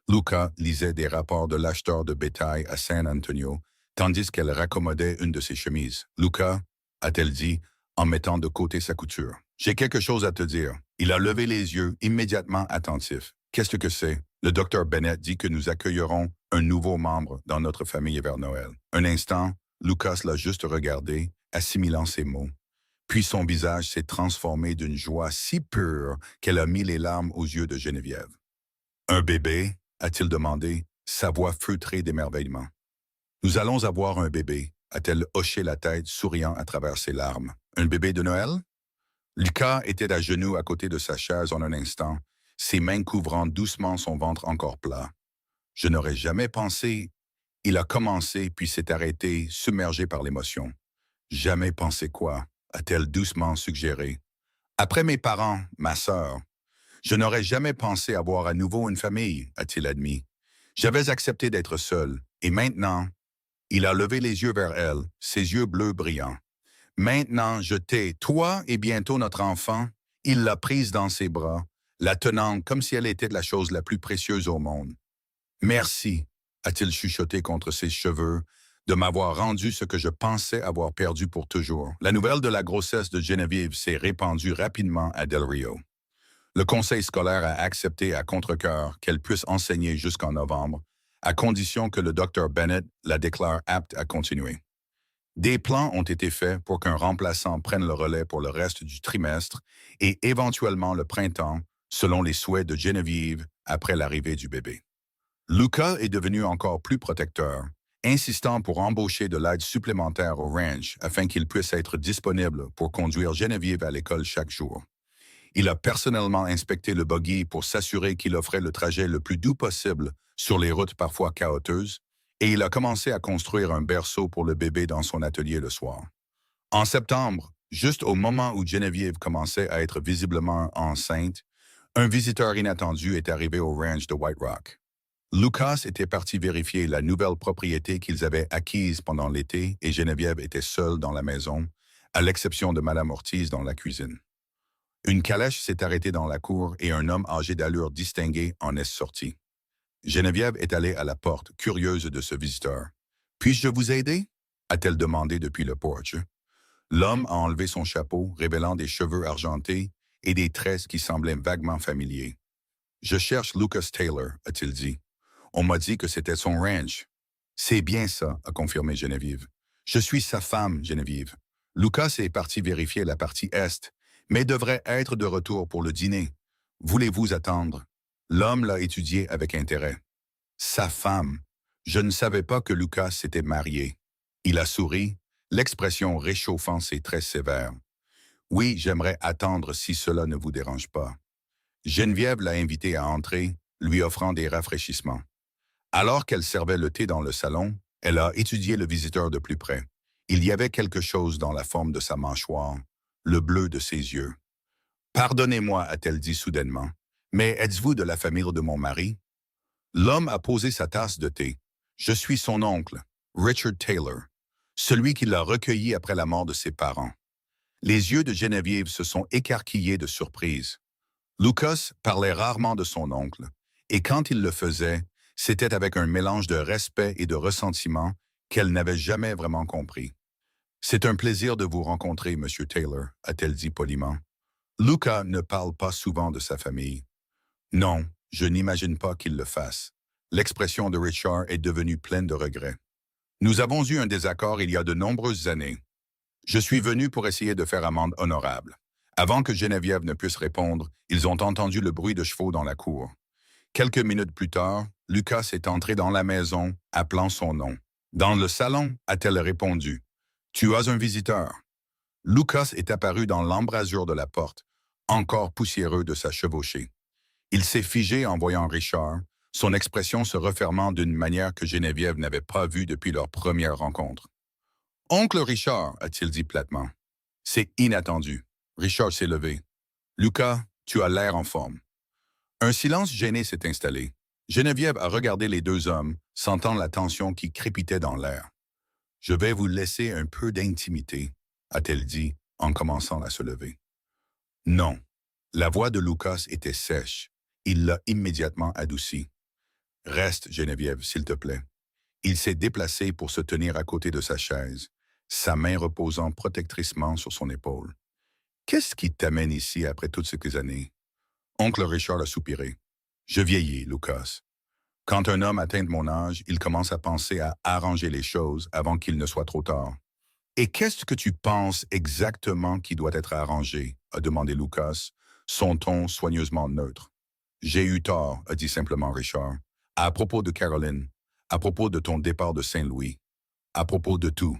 Lucas lisait des rapports de l'acheteur de bétail à San Antonio, tandis qu'elle raccommodait une de ses chemises. « Lucas » a-t-elle dit, en mettant de côté sa couture. « J'ai quelque chose à te dire. » Il a levé les yeux, immédiatement attentif. « Qu'est-ce que c'est? » Le docteur Bennett dit que nous accueillerons un nouveau membre dans notre famille vers Noël. Un instant, Lucas l'a juste regardé, assimilant ses mots. Puis son visage s'est transformé d'une joie si pure qu'elle a mis les larmes aux yeux de Geneviève. « Un bébé ?» a-t-il demandé, sa voix feutrée d'émerveillement. « Nous allons avoir un bébé », a-t-elle hoché la tête, souriant à travers ses larmes. « Un bébé de Noël ?» Lucas était à genoux à côté de sa chaise en un instant, ses mains couvrant doucement son ventre encore plat. « Je n'aurais jamais pensé... » Il a commencé, puis s'est arrêté, submergé par l'émotion. « Jamais pensé quoi ?» a-t-elle doucement suggéré. « Après mes parents, ma sœur. Je n'aurais jamais pensé avoir à nouveau une famille, a-t-il admis. J'avais accepté d'être seul, et maintenant... » Il a levé les yeux vers elle, ses yeux bleus brillants. « Maintenant, je t'ai, toi et bientôt notre enfant. » Il l'a prise dans ses bras, la tenant comme si elle était la chose la plus précieuse au monde. « Merci, » a-t-il chuchoté contre ses cheveux, de m'avoir rendu ce que je pensais avoir perdu pour toujours. La nouvelle de la grossesse de Geneviève s'est répandue rapidement à Del Rio. Le conseil scolaire a accepté à contre-cœur qu'elle puisse enseigner jusqu'en novembre, à condition que le docteur Bennett la déclare apte à continuer. Des plans ont été faits pour qu'un remplaçant prenne le relais pour le reste du trimestre et éventuellement le printemps, selon les souhaits de Geneviève après l'arrivée du bébé. Luca est devenu encore plus protecteur, insistant pour embaucher de l'aide supplémentaire au ranch afin qu'il puisse être disponible pour conduire Geneviève à l'école chaque jour. Il a personnellement inspecté le buggy pour s'assurer qu'il offrait le trajet le plus doux possible sur les routes parfois chaotiques, et il a commencé à construire un berceau pour le bébé dans son atelier le soir. En septembre, juste au moment où Geneviève commençait à être visiblement enceinte, un visiteur inattendu est arrivé au ranch de White Rock. Lucas était parti vérifier la nouvelle propriété qu'ils avaient acquise pendant l'été et Geneviève était seule dans la maison, à l'exception de Madame Ortiz dans la cuisine. Une calèche s'est arrêtée dans la cour et un homme âgé d'allure distinguée en est sorti. Geneviève est allée à la porte, curieuse de ce visiteur. « Puis-je vous aider ?» a-t-elle demandé depuis le porche. L'homme a enlevé son chapeau, révélant des cheveux argentés et des traits qui semblaient vaguement familiers. « Je cherche Lucas Taylor », a-t-il dit. « On m'a dit que c'était son ranch. »« C'est bien ça », a confirmé Geneviève. « Je suis sa femme, Geneviève. Lucas est parti vérifier la partie est, mais devrait être de retour pour le dîner. Voulez-vous attendre? » L'homme l'a étudié avec intérêt. Sa femme. Je ne savais pas que Lucas s'était marié. Il a souri, l'expression réchauffant ses traits sévères. Oui, j'aimerais attendre si cela ne vous dérange pas. Geneviève l'a invité à entrer, lui offrant des rafraîchissements. Alors qu'elle servait le thé dans le salon, elle a étudié le visiteur de plus près. Il y avait quelque chose dans la forme de sa mâchoire, le bleu de ses yeux. « Pardonnez-moi », a-t-elle dit soudainement, « mais êtes-vous de la famille de mon mari? » L'homme a posé sa tasse de thé. « Je suis son oncle, Richard Taylor, celui qui l'a recueilli après la mort de ses parents. » Les yeux de Geneviève se sont écarquillés de surprise. Lucas parlait rarement de son oncle, et quand il le faisait, c'était avec un mélange de respect et de ressentiment qu'elle n'avait jamais vraiment compris. « C'est un plaisir de vous rencontrer, Monsieur Taylor, » a-t-elle dit poliment. Luca ne parle pas souvent de sa famille. Non, je n'imagine pas qu'il le fasse. L'expression de Richard est devenue pleine de regrets. Nous avons eu un désaccord il y a de nombreuses années. Je suis venu pour essayer de faire amende honorable. Avant que Geneviève ne puisse répondre, ils ont entendu le bruit de chevaux dans la cour. Quelques minutes plus tard, Lucas est entré dans la maison, appelant son nom. Dans le salon, a-t-elle répondu. « Tu as un visiteur. » Lucas est apparu dans l'embrasure de la porte, encore poussiéreux de sa chevauchée. Il s'est figé en voyant Richard, son expression se refermant d'une manière que Geneviève n'avait pas vue depuis leur première rencontre. « Oncle Richard », a-t-il dit platement. C'est inattendu. Richard s'est levé. « Lucas, tu as l'air en forme. » Un silence gêné s'est installé. Geneviève a regardé les deux hommes, sentant la tension qui crépitait dans l'air. « Je vais vous laisser un peu d'intimité », a-t-elle dit en commençant à se lever. Non. La voix de Lucas était sèche. Il l'a immédiatement adoucie. « Reste, Geneviève, s'il te plaît. » Il s'est déplacé pour se tenir à côté de sa chaise, sa main reposant protectriquement sur son épaule. « Qu'est-ce qui t'amène ici après toutes ces années? » Oncle Richard a soupiré. « Je vieillis, Lucas. Quand un homme atteint de mon âge, il commence à penser à arranger les choses avant qu'il ne soit trop tard. »« Et qu'est-ce que tu penses exactement qui doit être arrangé? » a demandé Lucas, son ton soigneusement neutre. « J'ai eu tort, » a dit simplement Richard. « À propos de Caroline, à propos de ton départ de Saint-Louis, à propos de tout. »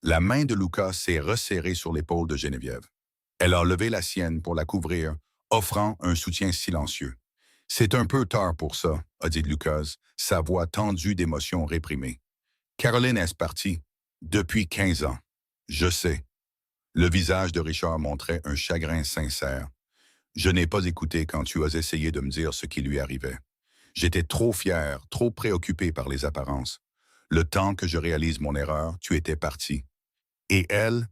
La main de Lucas s'est resserrée sur l'épaule de Geneviève. Elle a levé la sienne pour la couvrir, offrant un soutien silencieux. « C'est un peu tard pour ça, » a dit Lucas, sa voix tendue d'émotion réprimée. « Caroline est partie. Depuis 15 ans. Je sais. » Le visage de Richard montrait un chagrin sincère. « Je n'ai pas écouté quand tu as essayé de me dire ce qui lui arrivait. J'étais trop fier, trop préoccupé par les apparences. Le temps que je réalise mon erreur, tu étais parti. Et elle,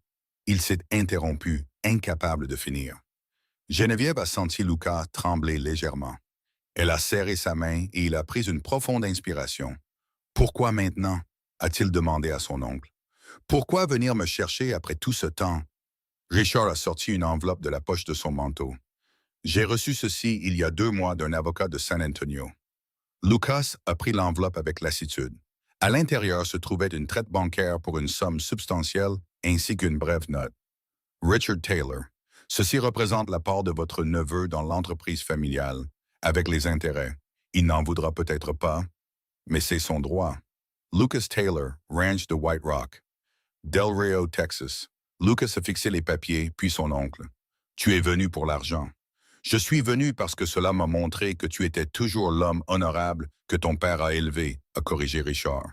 il s'est interrompu, incapable de finir. » Geneviève a senti Lucas trembler légèrement. Elle a serré sa main et il a pris une profonde inspiration. « Pourquoi maintenant ?» a-t-il demandé à son oncle. « Pourquoi venir me chercher après tout ce temps ?» Richard a sorti une enveloppe de la poche de son manteau. « J'ai reçu ceci il y a 2 mois d'un avocat de San Antonio. Lucas a pris l'enveloppe avec lassitude. À l'intérieur se trouvait une traite bancaire pour une somme substantielle ainsi qu'une brève note. Richard Taylor. Ceci représente la part de votre neveu dans l'entreprise familiale, avec les intérêts. Il n'en voudra peut-être pas, mais c'est son droit. Lucas Taylor, Ranch de White Rock, Del Rio, Texas. Lucas a fixé les papiers, puis son oncle. Tu es venu pour l'argent. Je suis venu parce que cela m'a montré que tu étais toujours l'homme honorable que ton père a élevé, a corrigé Richard.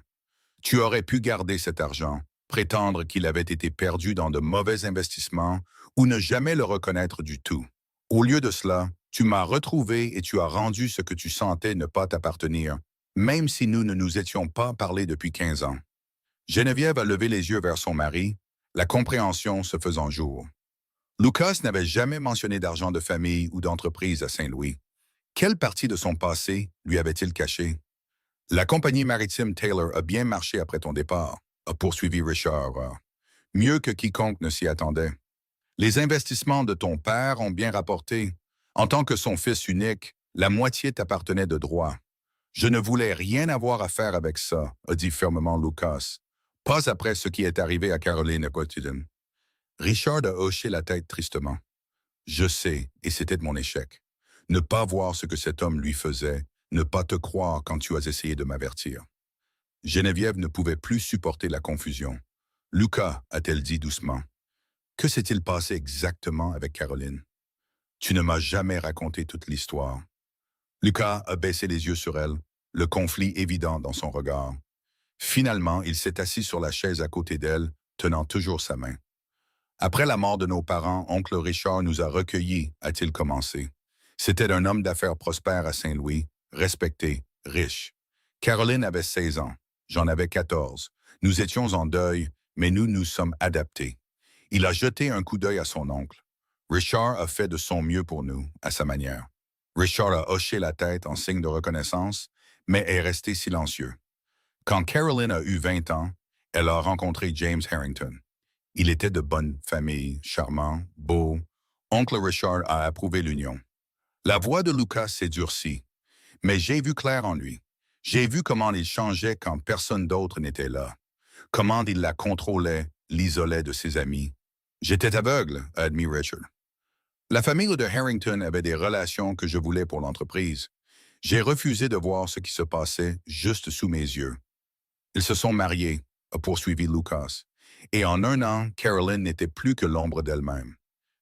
Tu aurais pu garder cet argent, prétendre qu'il avait été perdu dans de mauvais investissements ou ne jamais le reconnaître du tout. Au lieu de cela, tu m'as retrouvé et tu as rendu ce que tu sentais ne pas t'appartenir, même si nous ne nous étions pas parlé depuis 15 ans. Geneviève a levé les yeux vers son mari, la compréhension se faisant jour. Lucas n'avait jamais mentionné d'argent de famille ou d'entreprise à Saint-Louis. Quelle partie de son passé lui avait-il caché? La compagnie maritime Taylor a bien marché après ton départ, a poursuivi Richard, mieux que quiconque ne s'y attendait. Les investissements de ton père ont bien rapporté. En tant que son fils unique, la moitié t'appartenait de droit. Je ne voulais rien avoir à faire avec ça, a dit fermement Lucas. Pas après ce qui est arrivé à Caroline Cottiden. Richard a hoché la tête tristement. Je sais, et c'était mon échec. Ne pas voir ce que cet homme lui faisait, ne pas te croire quand tu as essayé de m'avertir. Geneviève ne pouvait plus supporter la confusion. Lucas, a-t-elle dit doucement. Que s'est-il passé exactement avec Caroline? Tu ne m'as jamais raconté toute l'histoire. Lucas a baissé les yeux sur elle, le conflit évident dans son regard. Finalement, il s'est assis sur la chaise à côté d'elle, tenant toujours sa main. Après la mort de nos parents, oncle Richard nous a recueillis, a-t-il commencé. C'était un homme d'affaires prospère à Saint-Louis, respecté, riche. Caroline avait 16 ans, j'en avais 14. Nous étions en deuil, mais nous nous sommes adaptés. Il a jeté un coup d'œil à son oncle. Richard a fait de son mieux pour nous, à sa manière. Richard a hoché la tête en signe de reconnaissance, mais est resté silencieux. Quand Caroline a eu 20 ans, elle a rencontré James Harrington. Il était de bonne famille, charmant, beau. Oncle Richard a approuvé l'union. La voix de Lucas s'est durcie, mais j'ai vu clair en lui. J'ai vu comment il changeait quand personne d'autre n'était là. Comment il la contrôlait, l'isolait de ses amis. J'étais aveugle, a admis Richard. La famille de Harrington avait des relations que je voulais pour l'entreprise. J'ai refusé de voir ce qui se passait juste sous mes yeux. Ils se sont mariés, a poursuivi Lucas. Et en un an, Caroline n'était plus que l'ombre d'elle-même.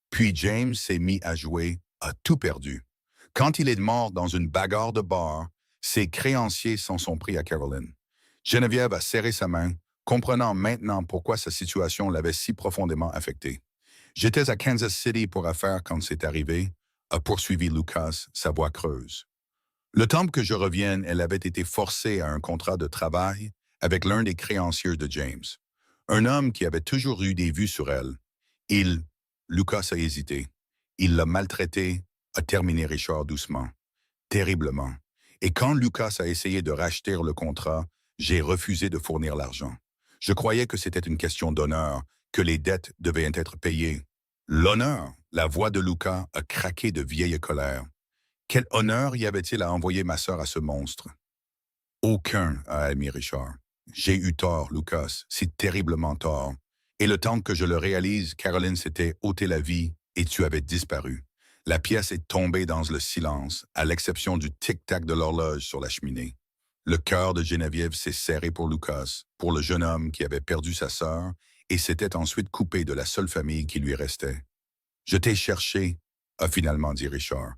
Puis James s'est mis à jouer, a tout perdu. Quand il est mort dans une bagarre de bar, ses créanciers s'en sont pris à Caroline. Geneviève a serré sa main, comprenant maintenant pourquoi sa situation l'avait si profondément affectée. J'étais à Kansas City pour affaires quand c'est arrivé, a poursuivi Lucas, sa voix creuse. Le temps que je revienne, elle avait été forcée à un contrat de travail avec l'un des créanciers de James. Un homme qui avait toujours eu des vues sur elle. Lucas a hésité. Il l'a maltraité, a terminé Richard doucement. Terriblement. Et quand Lucas a essayé de racheter le contrat, j'ai refusé de fournir l'argent. Je croyais que c'était une question d'honneur, que les dettes devaient être payées. L'honneur, la voix de Lucas a craqué de vieille colère. Quel honneur y avait-il à envoyer ma sœur à ce monstre? Aucun, a admis Richard. J'ai eu tort, Lucas, si terriblement tort. Et le temps que je le réalise, Caroline s'était ôté la vie et tu avais disparu. La pièce est tombée dans le silence, à l'exception du tic-tac de l'horloge sur la cheminée. Le cœur de Geneviève s'est serré pour Lucas, pour le jeune homme qui avait perdu sa sœur et s'était ensuite coupé de la seule famille qui lui restait. Je t'ai cherché, a finalement dit Richard.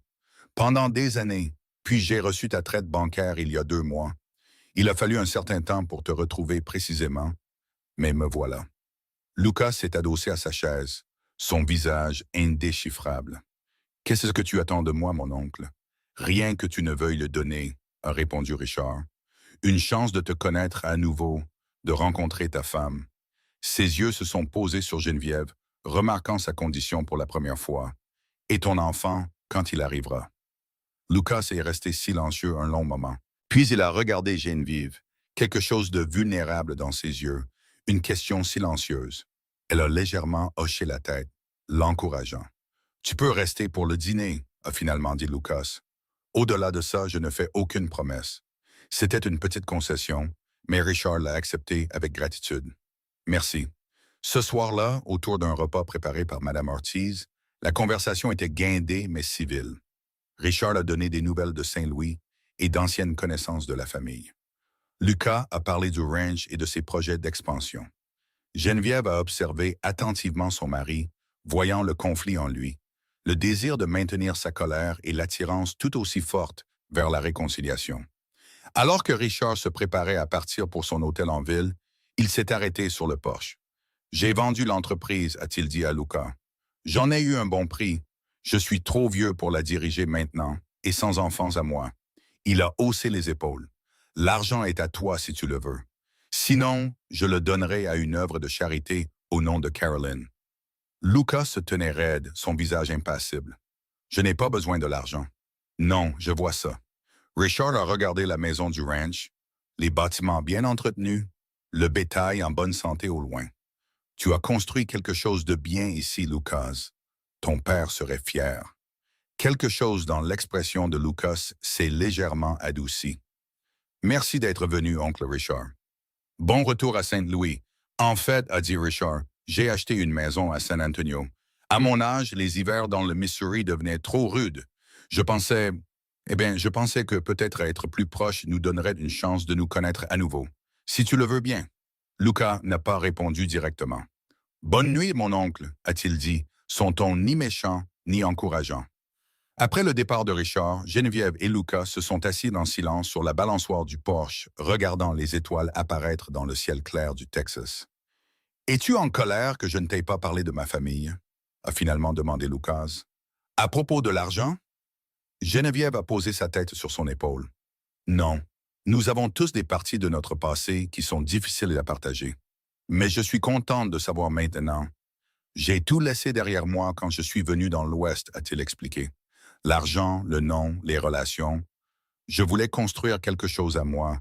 Pendant des années, puis j'ai reçu ta traite bancaire il y a 2 mois. Il a fallu un certain temps pour te retrouver précisément, mais me voilà. Lucas s'est adossé à sa chaise, son visage indéchiffrable. « Qu'est-ce que tu attends de moi, mon oncle? »« Rien que tu ne veuilles le donner, » a répondu Richard. « Une chance de te connaître à nouveau, de rencontrer ta femme. » Ses yeux se sont posés sur Geneviève, remarquant sa condition pour la première fois. « Et ton enfant, quand il arrivera. » Lucas est resté silencieux un long moment. Puis il a regardé Geneviève, quelque chose de vulnérable dans ses yeux, une question silencieuse. Elle a légèrement hoché la tête, l'encourageant. « Tu peux rester pour le dîner, » a finalement dit Lucas. « Au-delà de ça, je ne fais aucune promesse. C'était une petite concession, mais Richard l'a acceptée avec gratitude. Merci. Ce soir-là, autour d'un repas préparé par Madame Ortiz, la conversation était guindée mais civile. Richard a donné des nouvelles de Saint-Louis et d'anciennes connaissances de la famille. Lucas a parlé du ranch et de ses projets d'expansion. Geneviève a observé attentivement son mari, voyant le conflit en lui, le désir de maintenir sa colère et l'attirance tout aussi forte vers la réconciliation. Alors que Richard se préparait à partir pour son hôtel en ville, il s'est arrêté sur le porche. J'ai vendu l'entreprise, a-t-il dit à Lucas. J'en ai eu un bon prix. Je suis trop vieux pour la diriger maintenant et sans enfants à moi. Il a haussé les épaules. L'argent est à toi si tu le veux. Sinon, je le donnerai à une œuvre de charité au nom de Caroline. Lucas se tenait raide, son visage impassible. Je n'ai pas besoin de l'argent. Non, je vois ça. Richard a regardé la maison du ranch, les bâtiments bien entretenus, le bétail en bonne santé au loin. Tu as construit quelque chose de bien ici, Lucas. Ton père serait fier. Quelque chose dans l'expression de Lucas s'est légèrement adouci. Merci d'être venu, oncle Richard. Bon retour à Saint-Louis. En fait, a dit Richard, j'ai acheté une maison à San Antonio. À mon âge, les hivers dans le Missouri devenaient trop rudes. Je pensais que peut-être être plus proche nous donnerait une chance de nous connaître à nouveau. Si tu le veux bien. Lucas n'a pas répondu directement. Bonne nuit, mon oncle, a-t-il dit, son ton ni méchant ni encourageant. Après le départ de Richard, Geneviève et Lucas se sont assis en silence sur la balançoire du porche, regardant les étoiles apparaître dans le ciel clair du Texas. « Es-tu en colère que je ne t'ai pas parlé de ma famille? » a finalement demandé Lucas. « À propos de l'argent? » Geneviève a posé sa tête sur son épaule. « Non, nous avons tous des parties de notre passé qui sont difficiles à partager. Mais je suis contente de savoir maintenant. J'ai tout laissé derrière moi quand je suis venu dans l'Ouest, a-t-il expliqué. L'argent, le nom, les relations. Je voulais construire quelque chose à moi,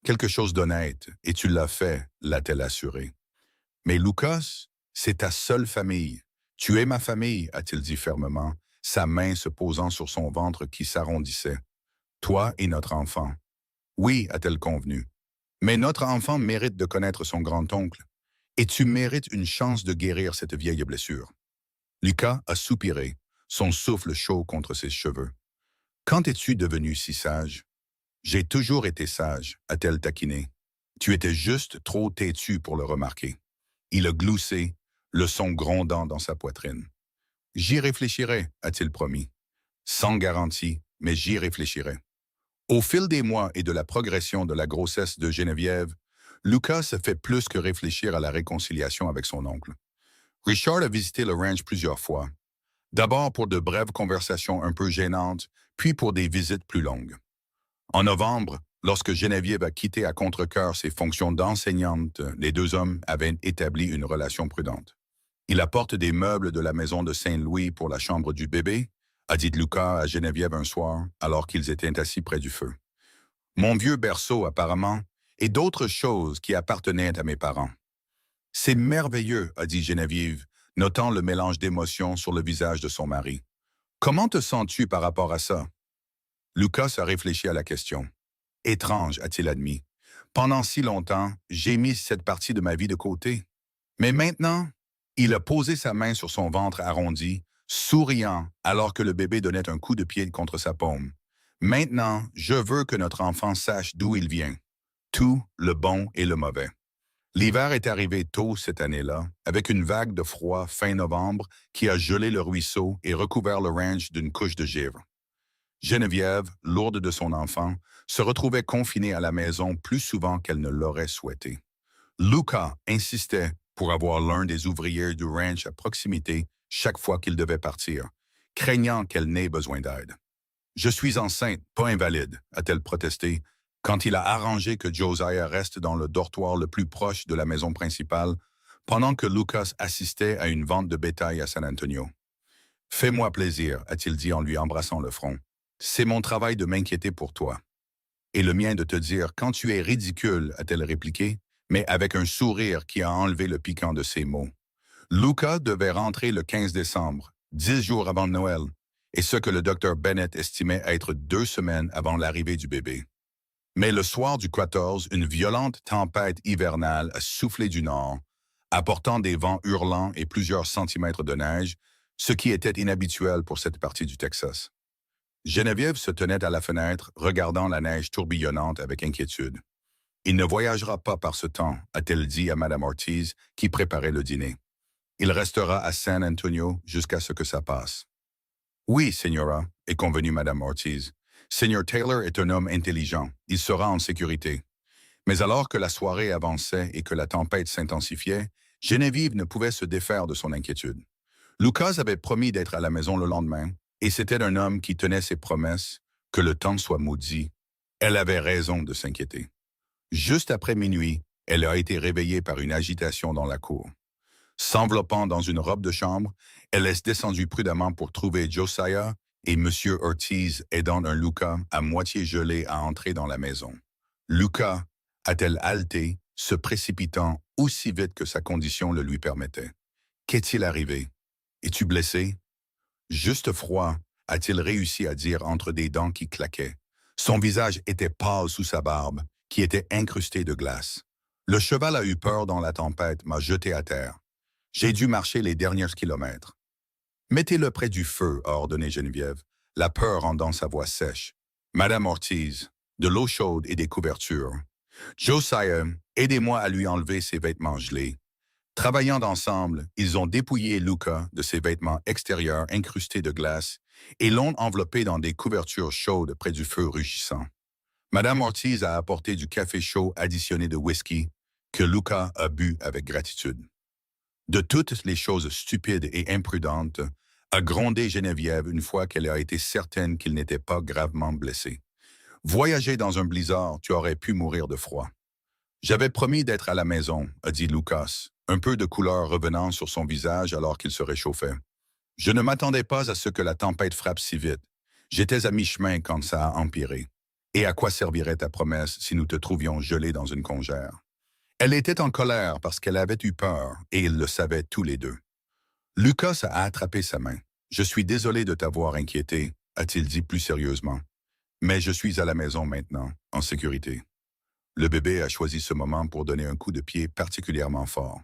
quelque chose d'honnête, et tu l'as fait, l'a-t-elle assuré. Mais Lucas, c'est ta seule famille. Tu es ma famille, a-t-il dit fermement, sa main se posant sur son ventre qui s'arrondissait. Toi et notre enfant. Oui, a-t-elle convenu. Mais notre enfant mérite de connaître son grand-oncle. Et tu mérites une chance de guérir cette vieille blessure. Lucas a soupiré, son souffle chaud contre ses cheveux. Quand es-tu devenu si sage? J'ai toujours été sage, a-t-elle taquiné. Tu étais juste trop têtu pour le remarquer. Il a gloussé, le son grondant dans sa poitrine. J'y réfléchirai, a-t-il promis. Sans garantie, mais j'y réfléchirai. Au fil des mois et de la progression de la grossesse de Geneviève, Lucas a fait plus que réfléchir à la réconciliation avec son oncle. Richard a visité le ranch plusieurs fois. D'abord pour de brèves conversations un peu gênantes, puis pour des visites plus longues. En novembre, lorsque Geneviève a quitté à contre-cœur ses fonctions d'enseignante, les deux hommes avaient établi une relation prudente. Il apporte des meubles de la maison de Saint-Louis pour la chambre du bébé, a dit Lucas à Geneviève un soir, alors qu'ils étaient assis près du feu. Mon vieux berceau, apparemment, et d'autres choses qui appartenaient à mes parents. C'est merveilleux, a dit Geneviève, notant le mélange d'émotions sur le visage de son mari. Comment te sens-tu par rapport à ça? Lucas a réfléchi à la question. Étrange, a-t-il admis. Pendant si longtemps, j'ai mis cette partie de ma vie de côté. Mais maintenant, il a posé sa main sur son ventre arrondi, souriant alors que le bébé donnait un coup de pied contre sa paume. Maintenant, je veux que notre enfant sache d'où il vient. Tout, le bon et le mauvais. L'hiver est arrivé tôt cette année-là, avec une vague de froid fin novembre qui a gelé le ruisseau et recouvert le ranch d'une couche de givre. Geneviève, lourde de son enfant, se retrouvait confinée à la maison plus souvent qu'elle ne l'aurait souhaité. Lucas insistait pour avoir l'un des ouvriers du ranch à proximité chaque fois qu'il devait partir, craignant qu'elle n'ait besoin d'aide. « Je suis enceinte, pas invalide », a-t-elle protesté, quand il a arrangé que Josiah reste dans le dortoir le plus proche de la maison principale, pendant que Lucas assistait à une vente de bétail à San Antonio. « Fais-moi plaisir, a-t-il dit en lui embrassant le front. C'est mon travail de m'inquiéter pour toi. Et le mien de te dire quand tu es ridicule, a-t-elle répliqué, mais avec un sourire qui a enlevé le piquant de ses mots. Lucas devait rentrer le 15 décembre, 10 jours avant Noël, et ce que le docteur Bennett estimait être 2 semaines avant l'arrivée du bébé. Mais le soir du 14, une violente tempête hivernale a soufflé du nord, apportant des vents hurlants et plusieurs centimètres de neige, ce qui était inhabituel pour cette partie du Texas. Geneviève se tenait à la fenêtre, regardant la neige tourbillonnante avec inquiétude. Il ne voyagera pas par ce temps, a-t-elle dit à Madame Ortiz, qui préparait le dîner. Il restera à San Antonio jusqu'à ce que ça passe. Oui, Señora, est convenue Madame Ortiz. Seigneur Taylor est un homme intelligent. Il sera en sécurité. Mais alors que la soirée avançait et que la tempête s'intensifiait, Geneviève ne pouvait se défaire de son inquiétude. Lucas avait promis d'être à la maison le lendemain, et c'était un homme qui tenait ses promesses, que le temps soit maudit. Elle avait raison de s'inquiéter. Juste après minuit, elle a été réveillée par une agitation dans la cour. S'enveloppant dans une robe de chambre, elle est descendue prudemment pour trouver Josiah et M. Ortiz aidant un Lucas à moitié gelé à entrer dans la maison. Lucas a-t-elle haleté, se précipitant aussi vite que sa condition le lui permettait. Qu'est-il arrivé? Es-tu blessé? Juste froid, a-t-il réussi à dire entre des dents qui claquaient. Son visage était pâle sous sa barbe, qui était incrustée de glace. Le cheval a eu peur dans la tempête, m'a jeté à terre. J'ai dû marcher les derniers kilomètres. Mettez-le près du feu, a ordonné Geneviève, la peur rendant sa voix sèche. Madame Ortiz, de l'eau chaude et des couvertures. Josiah, aidez-moi à lui enlever ses vêtements gelés. Travaillant ensemble, ils ont dépouillé Lucas de ses vêtements extérieurs incrustés de glace et l'ont enveloppé dans des couvertures chaudes près du feu rugissant. Madame Ortiz a apporté du café chaud additionné de whisky que Lucas a bu avec gratitude. De toutes les choses stupides et imprudentes, a grondé Geneviève une fois qu'elle a été certaine qu'il n'était pas gravement blessé. Voyager dans un blizzard, tu aurais pu mourir de froid. J'avais promis d'être à la maison, a dit Lucas, un peu de couleur revenant sur son visage alors qu'il se réchauffait. Je ne m'attendais pas à ce que la tempête frappe si vite. J'étais à mi-chemin quand ça a empiré. Et à quoi servirait ta promesse si nous te trouvions gelé dans une congère? Elle était en colère parce qu'elle avait eu peur, et ils le savaient tous les deux. Lucas a attrapé sa main. « Je suis désolé de t'avoir inquiété », a-t-il dit plus sérieusement. « Mais je suis à la maison maintenant, en sécurité. » Le bébé a choisi ce moment pour donner un coup de pied particulièrement fort.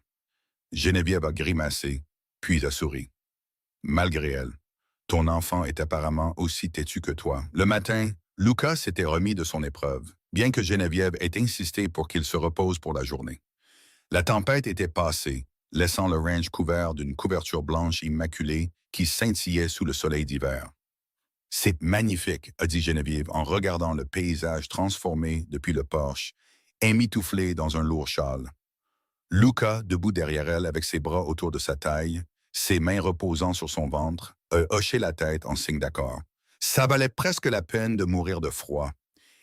Geneviève a grimacé, puis a souri. Malgré elle, ton enfant est apparemment aussi têtu que toi. Le matin, Lucas s'était remis de son épreuve, bien que Geneviève ait insisté pour qu'il se repose pour la journée. La tempête était passée, laissant le ranch couvert d'une couverture blanche immaculée qui scintillait sous le soleil d'hiver. « C'est magnifique », a dit Geneviève en regardant le paysage transformé depuis le porche, émitouflé dans un lourd châle. Lucas, debout derrière elle avec ses bras autour de sa taille, ses mains reposant sur son ventre, a hoché la tête en signe d'accord. Ça valait presque la peine de mourir de froid.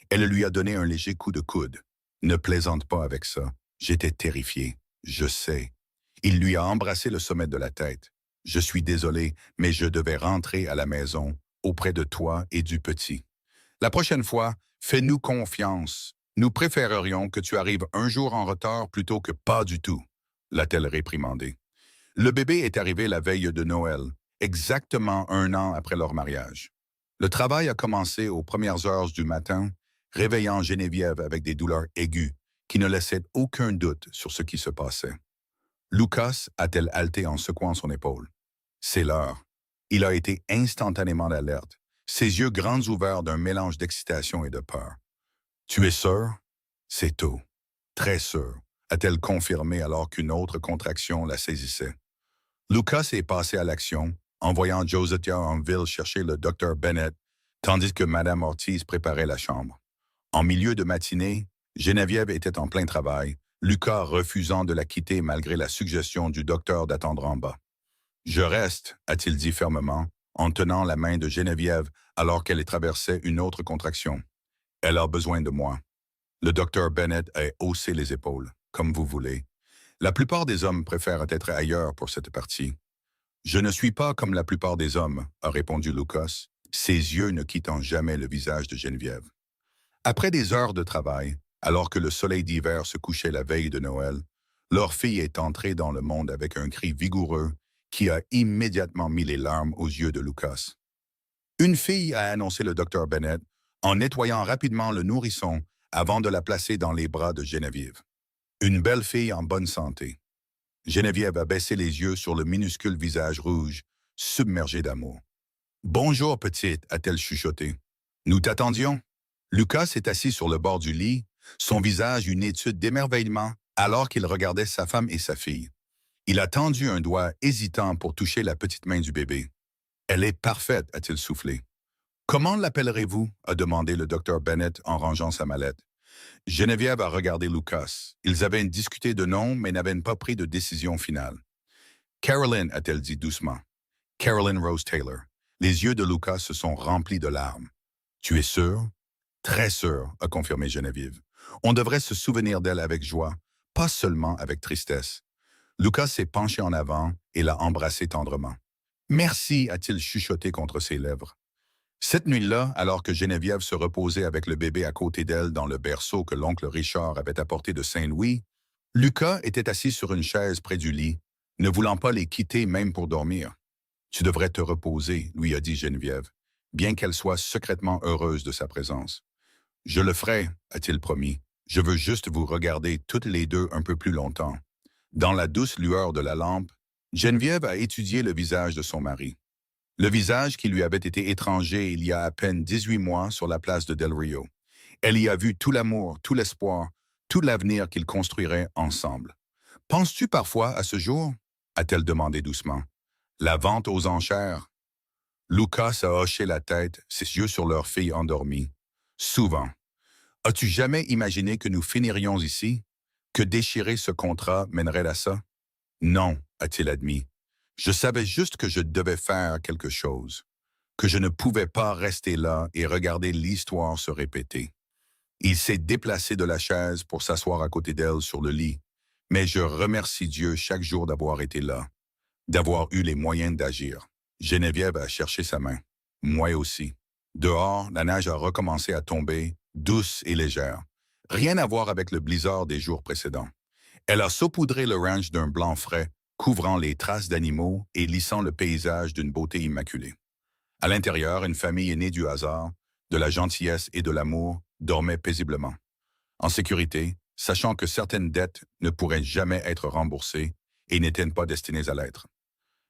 Elle lui a donné un léger coup de coude. « Ne plaisante pas avec ça. J'étais terrifié. Je sais. » Il lui a embrassé le sommet de la tête. « Je suis désolé, mais je devais rentrer à la maison, auprès de toi et du petit. La prochaine fois, fais-nous confiance. Nous préférerions que tu arrives un jour en retard plutôt que pas du tout, » l'a-t-elle réprimandé. Le bébé est arrivé la veille de Noël, exactement 1 an après leur mariage. Le travail a commencé aux premières heures du matin, réveillant Geneviève avec des douleurs aiguës qui ne laissaient aucun doute sur ce qui se passait. Lucas a-t-elle haleté en secouant son épaule. C'est l'heure. Il a été instantanément alerte, ses yeux grands ouverts d'un mélange d'excitation et de peur. « Tu es sûr? » « C'est tôt. Très sûr, » a-t-elle confirmé alors qu'une autre contraction la saisissait. Lucas est passé à l'action, envoyant Josiah en ville chercher le docteur Bennett, tandis que Madame Ortiz préparait la chambre. En milieu de matinée, Geneviève était en plein travail, Lucas refusant de la quitter malgré la suggestion du docteur d'attendre en bas. « Je reste, » a-t-il dit fermement, en tenant la main de Geneviève alors qu'elle traversait une autre contraction. « Elle a besoin de moi. » Le docteur Bennett a haussé les épaules, comme vous voulez. La plupart des hommes préfèrent être ailleurs pour cette partie. « Je ne suis pas comme la plupart des hommes, » a répondu Lucas, ses yeux ne quittant jamais le visage de Geneviève. Après des heures de travail, alors que le soleil d'hiver se couchait la veille de Noël, leur fille est entrée dans le monde avec un cri vigoureux qui a immédiatement mis les larmes aux yeux de Lucas. « Une fille » a annoncé le docteur Bennett, en nettoyant rapidement le nourrisson avant de la placer dans les bras de Geneviève. Une belle fille en bonne santé. Geneviève a baissé les yeux sur le minuscule visage rouge, submergé d'amour. Bonjour, petite, a-t-elle chuchoté. Nous t'attendions. Lucas s'est assis sur le bord du lit, son visage une étude d'émerveillement, alors qu'il regardait sa femme et sa fille. Il a tendu un doigt hésitant pour toucher la petite main du bébé. Elle est parfaite, a-t-il soufflé. Comment l'appellerez-vous? A demandé le docteur Bennett en rangeant sa mallette. Geneviève a regardé Lucas. Ils avaient discuté de nom, mais n'avaient pas pris de décision finale. Caroline, a-t-elle dit doucement. Caroline Rose Taylor. Les yeux de Lucas se sont remplis de larmes. Tu es sûr? Très sûr, a confirmé Geneviève. On devrait se souvenir d'elle avec joie, pas seulement avec tristesse. Lucas s'est penché en avant et l'a embrassé tendrement. Merci, a-t-il chuchoté contre ses lèvres. Cette nuit-là, alors que Geneviève se reposait avec le bébé à côté d'elle dans le berceau que l'oncle Richard avait apporté de Saint-Louis, Lucas était assis sur une chaise près du lit, ne voulant pas les quitter même pour dormir. « Tu devrais te reposer, » lui a dit Geneviève, bien qu'elle soit secrètement heureuse de sa présence. « Je le ferai, » a-t-il promis. « Je veux juste vous regarder toutes les deux un peu plus longtemps. » Dans la douce lueur de la lampe, Geneviève a étudié le visage de son mari. Le visage qui lui avait été étranger il y a à peine 18 mois sur la place de Del Rio. Elle y a vu tout l'amour, tout l'espoir, tout l'avenir qu'ils construiraient ensemble. « Penses-tu parfois à ce jour? » a-t-elle demandé doucement. « La vente aux enchères. » Lucas a hoché la tête, ses yeux sur leur fille endormie. « Souvent. As-tu jamais imaginé que nous finirions ici? Que déchirer ce contrat mènerait à ça? » Non, a-t-il admis. Je savais juste que je devais faire quelque chose, que je ne pouvais pas rester là et regarder l'histoire se répéter. Il s'est déplacé de la chaise pour s'asseoir à côté d'elle sur le lit, mais je remercie Dieu chaque jour d'avoir été là, d'avoir eu les moyens d'agir. Geneviève a cherché sa main. Moi aussi. Dehors, la neige a recommencé à tomber, douce et légère. Rien à voir avec le blizzard des jours précédents. Elle a saupoudré le ranch d'un blanc frais, couvrant les traces d'animaux et lissant le paysage d'une beauté immaculée. À l'intérieur, une famille née du hasard, de la gentillesse et de l'amour, dormait paisiblement. En sécurité, sachant que certaines dettes ne pourraient jamais être remboursées et n'étaient pas destinées à l'être.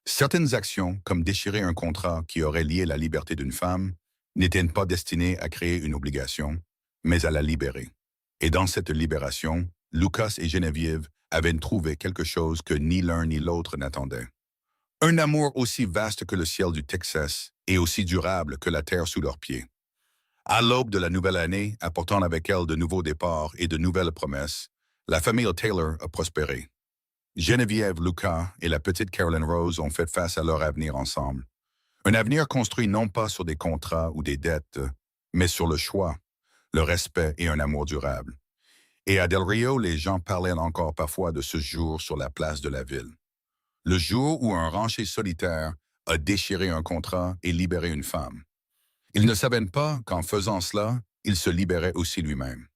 Certaines actions, comme déchirer un contrat qui aurait lié la liberté d'une femme, n'étaient pas destinées à créer une obligation, mais à la libérer. Et dans cette libération, Lucas et Geneviève avaient trouvé quelque chose que ni l'un ni l'autre n'attendaient. Un amour aussi vaste que le ciel du Texas et aussi durable que la terre sous leurs pieds. À l'aube de la nouvelle année, apportant avec elle de nouveaux départs et de nouvelles promesses, la famille Taylor a prospéré. Geneviève, Lucas et la petite Caroline Rose ont fait face à leur avenir ensemble. Un avenir construit non pas sur des contrats ou des dettes, mais sur le choix, le respect et un amour durable. Et à Del Rio, les gens parlaient encore parfois de ce jour sur la place de la ville. Le jour où un rancher solitaire a déchiré un contrat et libéré une femme. Ils ne savaient pas qu'en faisant cela, il se libérait aussi lui-même.